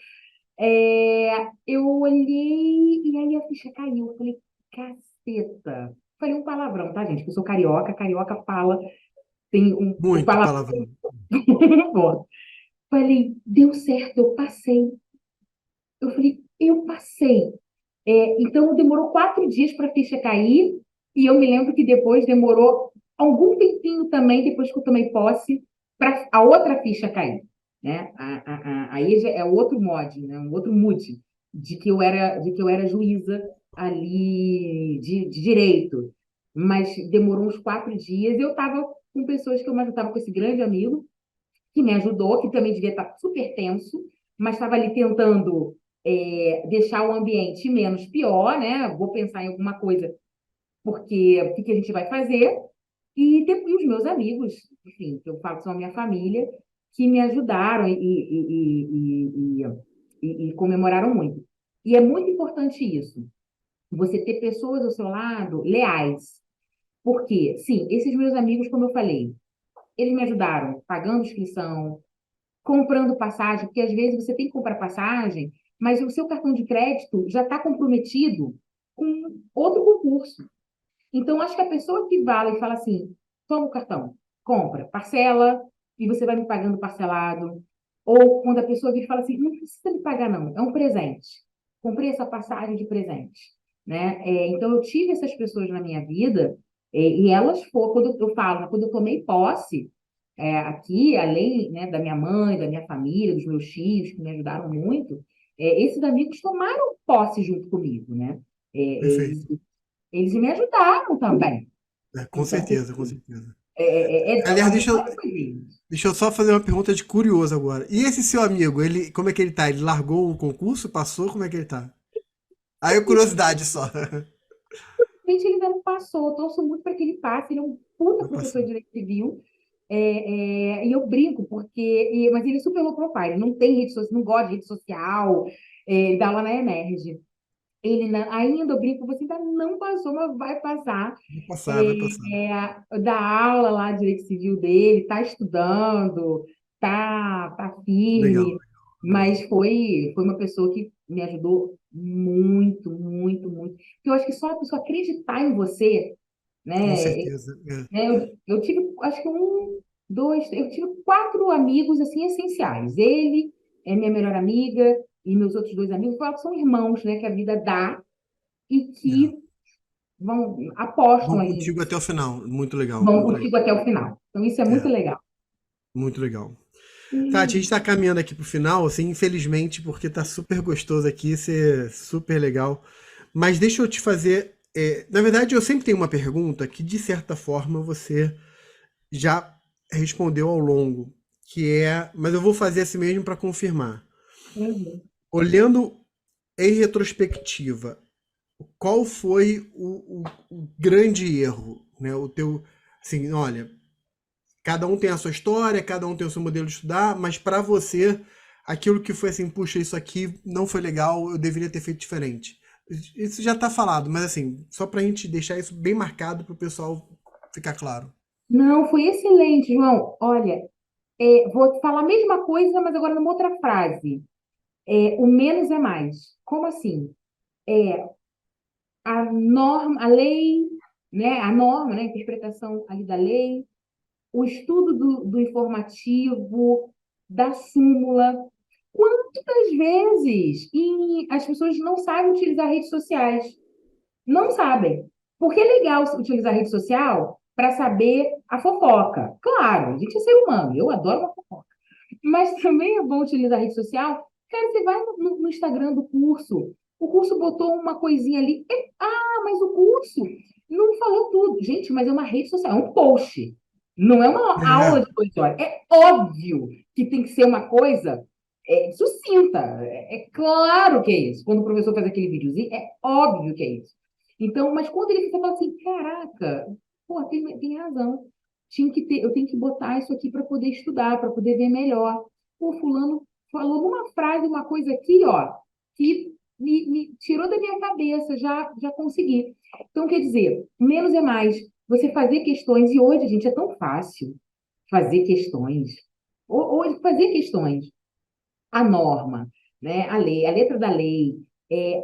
Eu olhei e aí a ficha caiu. Eu falei, caceta. Falei um palavrão, tá, gente? Que eu sou carioca, carioca fala, tem o muito palavrão. palavrão. Falei, deu certo, eu passei. Eu falei, eu passei. Então, demorou 4 dias para a ficha cair, e eu me lembro que depois demorou algum tempinho também, depois que eu tomei posse, para a outra ficha cair. Né? Aí já é outro mod, né? Um outro mood, de que eu era juíza ali de direito. Mas demorou uns 4 dias, e eu estava com pessoas que eu mais estava com esse grande amigo, que me ajudou, que também devia estar super tenso, mas estava ali tentando deixar o ambiente menos pior, né? Vou pensar em alguma coisa, porque o que que a gente vai fazer? E depois os meus amigos, enfim, que eu falo que são a minha família, que me ajudaram e comemoraram muito. E é muito importante isso, você ter pessoas ao seu lado leais. Porque, sim, esses meus amigos, como eu falei, eles me ajudaram pagando inscrição, comprando passagem, porque às vezes você tem que comprar passagem, mas o seu cartão de crédito já está comprometido com outro concurso. Então, acho que a pessoa que vale e fala assim: toma o cartão, compra, parcela, e você vai me pagando parcelado. Ou quando a pessoa vira e fala assim: não precisa me pagar, não, é um presente. Comprei essa passagem de presente. Né? Então, eu tive essas pessoas na minha vida, e elas foram, quando eu falo, né, quando eu tomei posse, aqui, além, né, da minha mãe, da minha família, dos meus tios, que me ajudaram muito, esses amigos tomaram posse junto comigo, né? Eles, Perfeito. eles me ajudaram também. Com Então, certeza, com certeza. a Aliás, história foi deles. deixa eu só fazer uma pergunta de curioso agora. E esse seu amigo, ele, como é que ele tá? Ele largou o concurso, passou? Como é que ele tá? Aí, curiosidade só. Gente, ele ainda não passou. Eu torço muito para que ele passe. Ele é um puta Vai professor passar. de direito civil. E eu brinco, mas ele é super low profile. Não tem rede social, não gosta de rede social. Ele dá aula na Emerge. Ainda, eu brinco, você ainda não passou, mas vai passar. Vai passar, vai passar. Da aula lá de direito civil dele, está estudando, tá Legal, firme, legal. mas foi uma pessoa que me ajudou muito, muito, muito. Porque eu acho que só a pessoa acreditar em você, Com né? certeza. É. Eu tive, acho que eu tive 4 amigos, assim, essenciais. Ele é minha melhor amiga e meus outros 2 amigos, eu falo que são irmãos, né, que a vida dá e É. que apostam Vão ali, contigo até o final. Muito legal, vão muito legal. contigo até o final. Então, isso é muito É, legal. muito legal. Tati, a gente E tá caminhando aqui pro final, assim, infelizmente, porque tá super gostoso aqui, ser super legal. Mas deixa eu te fazer. Na verdade, eu sempre tenho uma pergunta que, de certa forma, você já respondeu ao longo, que é. Mas eu vou fazer assim mesmo para confirmar. uhum. Olhando em retrospectiva, qual foi o grande erro, né? O teu. Assim, olha, cada um tem a sua história, cada um tem o seu modelo de estudar, mas para você, aquilo que foi assim, puxa, isso aqui não foi legal, eu deveria ter feito diferente. Isso já tá falado, mas assim, só pra gente deixar isso bem marcado pro pessoal ficar claro. Não, foi excelente, João. Olha, vou falar a mesma coisa, mas agora numa outra frase. O menos é mais. Como assim? A norma, a lei, né? A norma, né? A interpretação ali da lei, o estudo do informativo, da súmula. Quantas vezes as pessoas não sabem utilizar redes sociais? Não sabem. Porque é legal utilizar rede social para saber a fofoca. Claro, a gente é ser humano, eu adoro uma fofoca. Mas também é bom utilizar a rede social. Cara, você vai no Instagram do curso, o curso botou uma coisinha ali. Mas o curso não falou tudo. Gente, mas é uma rede social, é um post. Não é uma aula É, de 2 horas. É óbvio que tem que ser uma coisa sucinta. É claro que é isso. Quando o professor faz aquele videozinho, é óbvio que é isso. Então, mas quando ele fica falando assim, caraca, pô, tem razão. Eu tenho que botar isso aqui para poder estudar, para poder ver melhor. O fulano falou numa frase uma coisa aqui, ó, que me tirou da minha cabeça, já consegui. Então, quer dizer, menos é mais. Você fazer questões, e hoje, gente, é tão fácil fazer questões. Hoje, fazer questões, a norma, né? A lei, a letra da lei,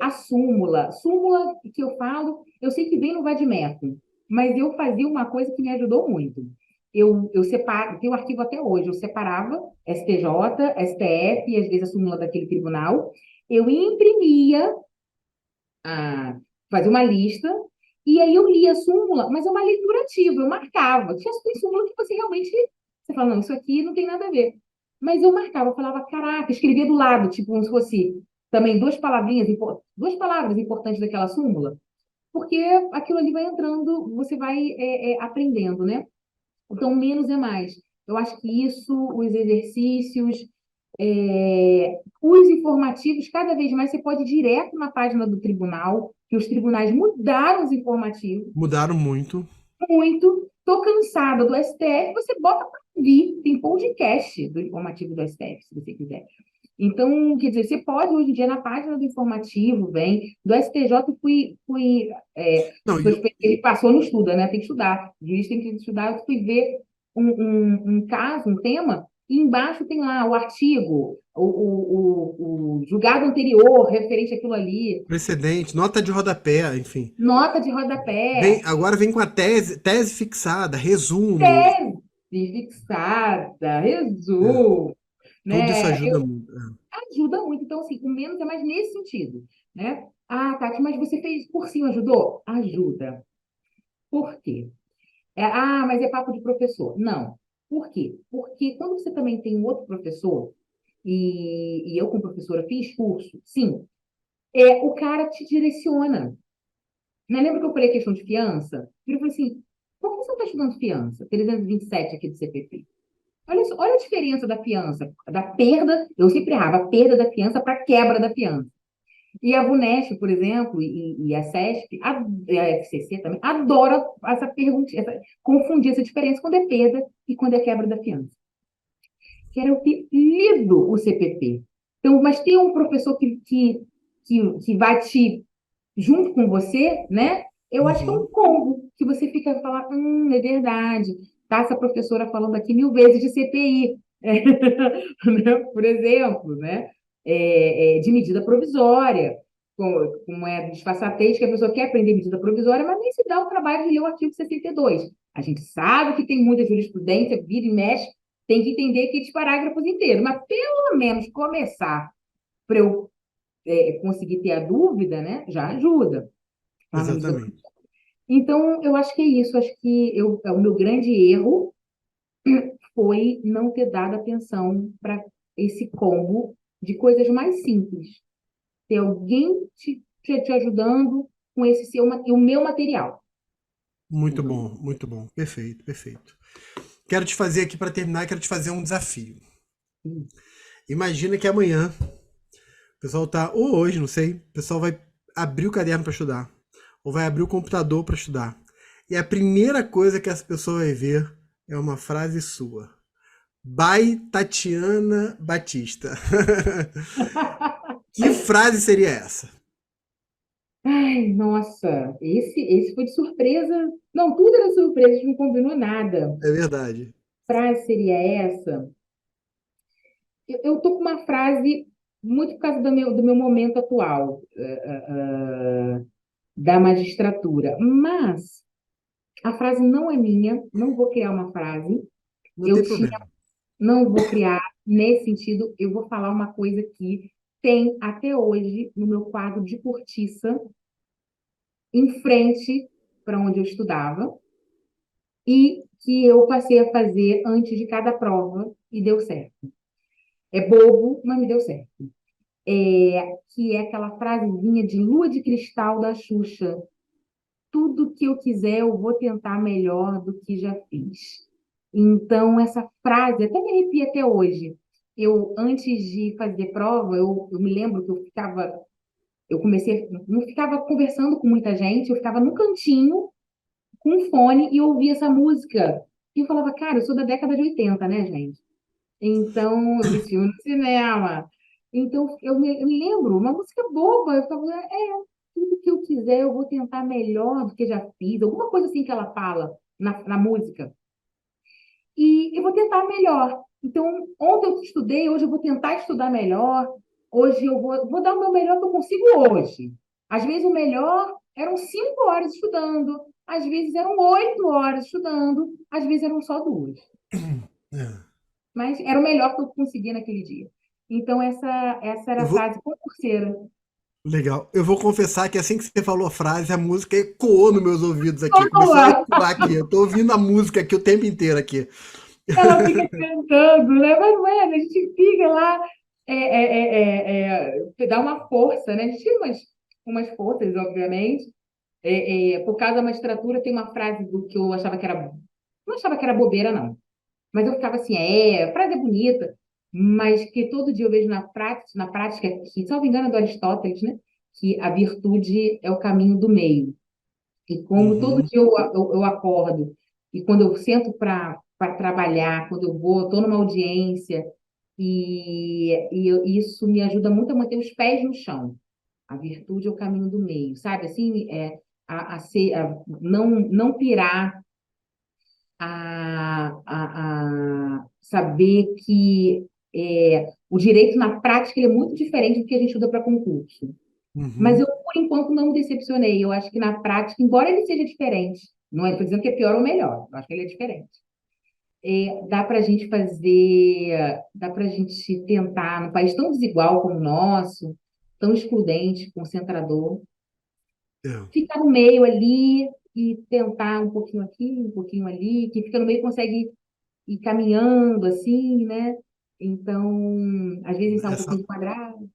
a súmula. Súmula que eu falo, eu sei que vem no vadimécum, mas eu fazia uma coisa que me ajudou muito. Eu separo, tenho o arquivo até hoje, eu separava STJ, STF e às vezes a súmula daquele tribunal, eu imprimia, fazia uma lista, e aí eu lia a súmula, mas é uma leitura ativa, eu marcava. Tem súmula que você realmente, você fala, não, isso aqui não tem nada a ver. Mas eu marcava, eu falava, caraca, escrevia do lado, tipo, como se fosse também duas palavras importantes daquela súmula, porque aquilo ali vai entrando, você vai aprendendo, né? Então, menos é mais. Eu acho que isso, os exercícios, os informativos, cada vez mais você pode ir direto na página do tribunal, que os tribunais mudaram os informativos mudaram muito. muito. Estou cansada do STF, você bota para ouvir. Tem podcast do informativo do STF, se você quiser. Então, quer dizer, você pode hoje em dia na página do informativo, vem, do STJ, Não, ele passou, não estuda, né? Tem que estudar. O juiz tem que estudar. Eu fui ver um caso, um tema, e embaixo tem lá o artigo, o julgado anterior, referente àquilo ali, precedente, nota de rodapé, enfim. nota de rodapé, Agora vem com a tese fixada, resumo. tese fixada, É, resumo, tudo isso né? ajuda muito. Ajuda muito. Então, assim, o menos é mais nesse sentido, né? Ah, Tati, mas você fez cursinho, ajudou? Ajuda. Por quê? Mas é papo de professor. Não. Por quê? Porque quando você também tem um outro professor, e eu, como professora, fiz curso, sim, o cara te direciona. Né? Lembra que eu falei a questão de fiança? Eu falei assim, por que você não está estudando fiança? 327 aqui do CPP. Olha, olha a diferença da fiança, da perda, eu sempre errava, a perda da fiança para a quebra da fiança. E a VUNESP, por exemplo, e a SESP, e a FCC também, adora essa pergunta, confundir essa diferença quando é perda e quando é quebra da fiança. Quero eu ter lido o CPP. Então, mas tem um professor que vai te, junto com você, né? Eu acho que é um Uhum. combo, que você fica a falar, é verdade, tá essa professora falando aqui 1000 vezes de CPI, por exemplo, né? De medida provisória, como é disfarçatez, que a pessoa quer aprender medida provisória, mas nem se dá o trabalho de ler o artigo 62. A gente sabe que tem muita jurisprudência, vira e mexe, tem que entender aqueles parágrafos inteiros, mas pelo menos começar para eu conseguir ter a dúvida, né, já ajuda. Ah, mas Exatamente. então, eu acho que é isso. Acho que o meu grande erro foi não ter dado atenção para esse combo de coisas mais simples. Ter alguém te ajudando com o meu material. Muito Uhum. bom, muito bom. Perfeito, perfeito. Quero te fazer aqui para terminar, quero te fazer um desafio. Imagina que amanhã o pessoal tá, ou hoje, não sei, o pessoal vai abrir o caderno para estudar, ou vai abrir o computador para estudar. E a primeira coisa que essa pessoa vai ver é uma frase sua. By Tatiana Batista. Que frase seria essa? Ai, nossa, esse foi de surpresa. Não, tudo era surpresa, a gente não combinou nada. É verdade. Frase seria essa? Eu tô com uma frase muito por causa do meu momento atual, da magistratura. Mas a frase não é minha, não vou criar uma frase. Não Eu tem tinha, problema. não vou criar nesse sentido. Eu vou falar uma coisa que tem até hoje no meu quadro de cortiça, em frente para onde eu estudava, e que eu passei a fazer antes de cada prova e deu certo. É bobo, mas me deu certo. Que é aquela frasezinha de lua de cristal da Xuxa. Tudo que eu quiser, eu vou tentar melhor do que já fiz. Então, essa frase até me arrepia até hoje. Antes de fazer prova, eu me lembro que eu comecei, não ficava conversando com muita gente, eu ficava no cantinho, com um fone, e ouvia essa música. E eu falava, cara, eu sou da década de 80, né, gente? Então, eu vi esse filme no cinema. Então, eu me lembro, uma música boba. Eu falava, tudo que eu quiser, eu vou tentar melhor do que já fiz. Alguma coisa assim que ela fala na música. E eu vou tentar melhor. Então, ontem eu estudei, hoje eu vou tentar estudar melhor. Hoje eu vou dar o meu melhor que eu consigo hoje. Às vezes o melhor eram 5 horas estudando, às vezes eram 8 horas estudando, às vezes eram só duas. É. Mas era o melhor que eu conseguia naquele dia. Então, essa era Eu a vou, frase concurseira. legal. Eu vou confessar que assim que você falou a frase, a música ecoou nos meus ouvidos aqui. Começou a Boa! ecoar aqui. Eu tô ouvindo a música aqui o tempo inteiro aqui. Ela fica cantando, né? Mas não é, a gente fica lá, dá uma força, né? A gente tinha umas forças, obviamente. Por causa da magistratura, tem uma frase do que eu achava que era. Não achava que era bobeira, não. Mas eu ficava assim, a frase é bonita, mas que todo dia eu vejo na prática, que, salvo engano, é do Aristóteles, né? Que a virtude é o caminho do meio. E como todo Uhum. dia eu acordo, e quando eu sento para trabalhar, quando eu vou, estou numa audiência, isso me ajuda muito a manter os pés no chão. A virtude é o caminho do meio, sabe? Assim, não pirar, a saber que o direito na prática ele é muito diferente do que a gente estuda para concurso. Mas eu, Uhum. por enquanto, não me decepcionei. Eu acho que na prática, embora ele seja diferente, não estou dizendo que é pior ou melhor, eu acho que ele é diferente. Dá para a gente dá para a gente tentar, num país tão desigual como o nosso, tão excludente, concentrador, É. ficar no meio ali e tentar um pouquinho aqui, um pouquinho ali, que fica no meio consegue ir caminhando assim, né? Então, às vezes está um Essa, pouquinho de quadrado.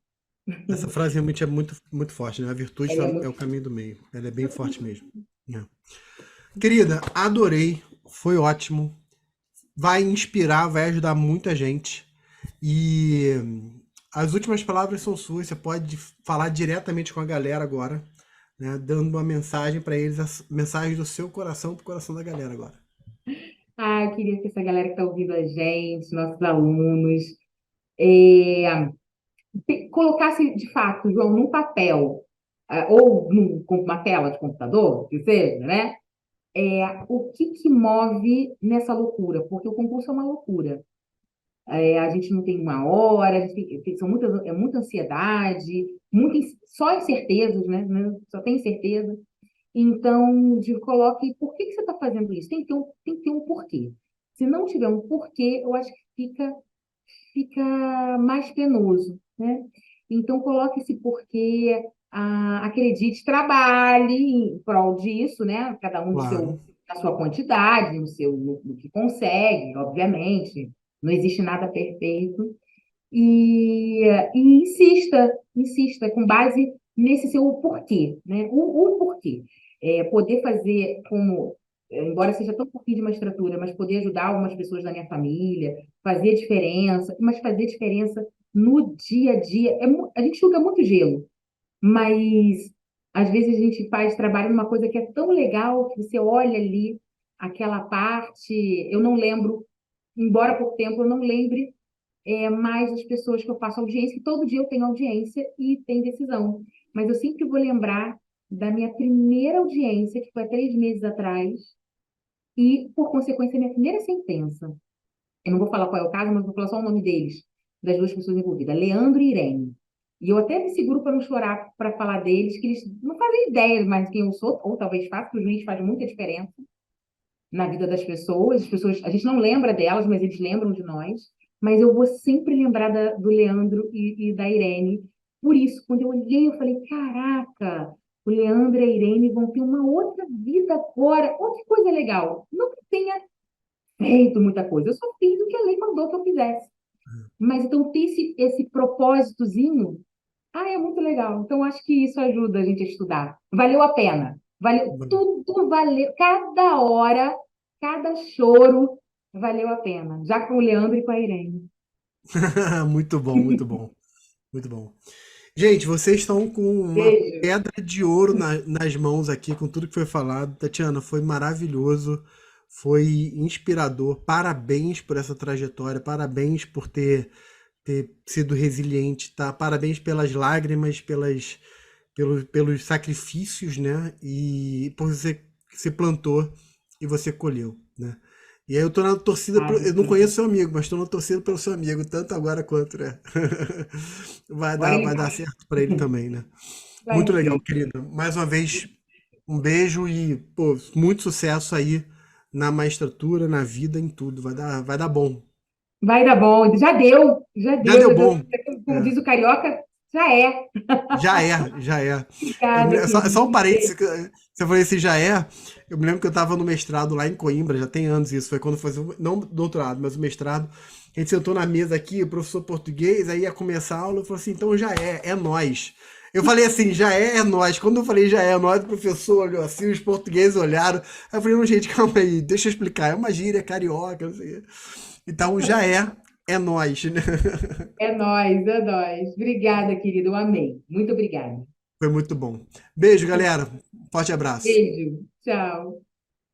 essa frase realmente é muito, muito forte, né? A virtude Ela é é muito. o caminho do meio. Ela é bem forte mesmo. É. Querida, adorei. Foi ótimo. Vai inspirar, vai ajudar muita gente. E as últimas palavras são suas. Você pode falar diretamente com a galera agora, né? Dando uma mensagem para eles, a mensagem do seu coração pro coração da galera agora. Eu queria que essa galera que está ouvindo a gente, nossos alunos, é, colocasse de fato, João, num papel, ou com uma tela de computador, que seja, né? O que que move nessa loucura? Porque o concurso é uma loucura. A gente não tem uma hora, é muita ansiedade, só incertezas, né? Só tem incerteza. Então, coloque por que que você está fazendo isso? Tem que ter um porquê. Se não tiver um porquê, eu acho que fica mais penoso, né? Então, coloque esse porquê, acredite, trabalhe em prol disso, né? Cada um Claro. na sua quantidade, no que consegue, obviamente. Não existe nada perfeito. E insista com base nesse seu porquê, né? O porquê. Poder fazer embora seja tão pouquinho de uma estrutura, mas poder ajudar algumas pessoas da minha família, fazer diferença, mas fazer diferença no dia a dia. A gente enxuga muito gelo, mas às vezes a gente faz trabalho numa coisa que é tão legal que você olha ali aquela parte. Eu não lembro, embora há pouco tempo eu não lembre mais as pessoas que eu faço audiência, que todo dia eu tenho audiência e tem decisão. Mas eu sempre vou lembrar da minha primeira audiência, que foi há 3 meses atrás, e, por consequência, minha primeira sentença. Eu não vou falar qual é o caso, mas vou falar só o nome deles, das duas pessoas envolvidas, Leandro e Irene. E eu até me seguro para não chorar para falar deles, que eles não fazem ideia mais de quem eu sou, ou talvez façam, porque o juiz faz muita diferença na vida das pessoas. As pessoas, a gente não lembra delas, mas eles lembram de nós. Mas eu vou sempre lembrar do Leandro e da Irene. Por isso, quando eu olhei, eu falei: caraca, o Leandro e a Irene vão ter uma outra vida agora. Olha que coisa legal. Não que tenha feito muita coisa, eu só fiz o que a lei mandou que eu fizesse. Mas então ter esse propósitozinho, é muito legal. Então acho que isso ajuda a gente a estudar. Valeu a pena. Valeu, tudo valeu, cada hora, cada choro valeu a pena. Já com o Leandro e com a Irene. Muito bom, muito bom, muito bom. Gente, vocês estão com uma Beijo. pedra de ouro nas mãos aqui, com tudo que foi falado. Tatiana, foi maravilhoso, foi inspirador. Parabéns por essa trajetória, parabéns por ter sido resiliente, tá? Parabéns pelas lágrimas, pelos sacrifícios, né? E por você que se plantou e você colheu, né? E aí eu tô na torcida, eu não Obrigada. conheço seu amigo, mas tô na torcida pelo seu amigo, tanto agora quanto, né? Vai Agora dar, ele vai dar vai. certo pra ele também, né? Muito Vai legal, sim. querida. Mais uma vez, um beijo e, pô, muito sucesso aí na magistratura, na vida, em tudo. Vai dar bom. Vai dar bom. Já deu, já Já deu, deu já deu. bom. Como É. diz o carioca, já é. Já é, já é. Obrigada, Só um querido. parênteses, você falou assim, já é. Eu me lembro que eu estava no mestrado lá em Coimbra, já tem anos isso, foi quando eu fazia, não doutorado, mas o mestrado. A gente sentou na mesa aqui, o professor português, aí ia começar a aula, eu falei assim, então já é nós. Eu falei assim, já é nós. Quando eu falei já é nós, o professor olhou assim, os portugueses olharam. Aí eu falei, não, gente, calma aí, deixa eu explicar. É uma gíria carioca, não sei o quê. Então já é nós, né? É nóis, é nóis. Obrigada, querido. Eu amei. Muito obrigada. Foi muito bom. Beijo, galera. Forte abraço. Beijo. Tchau.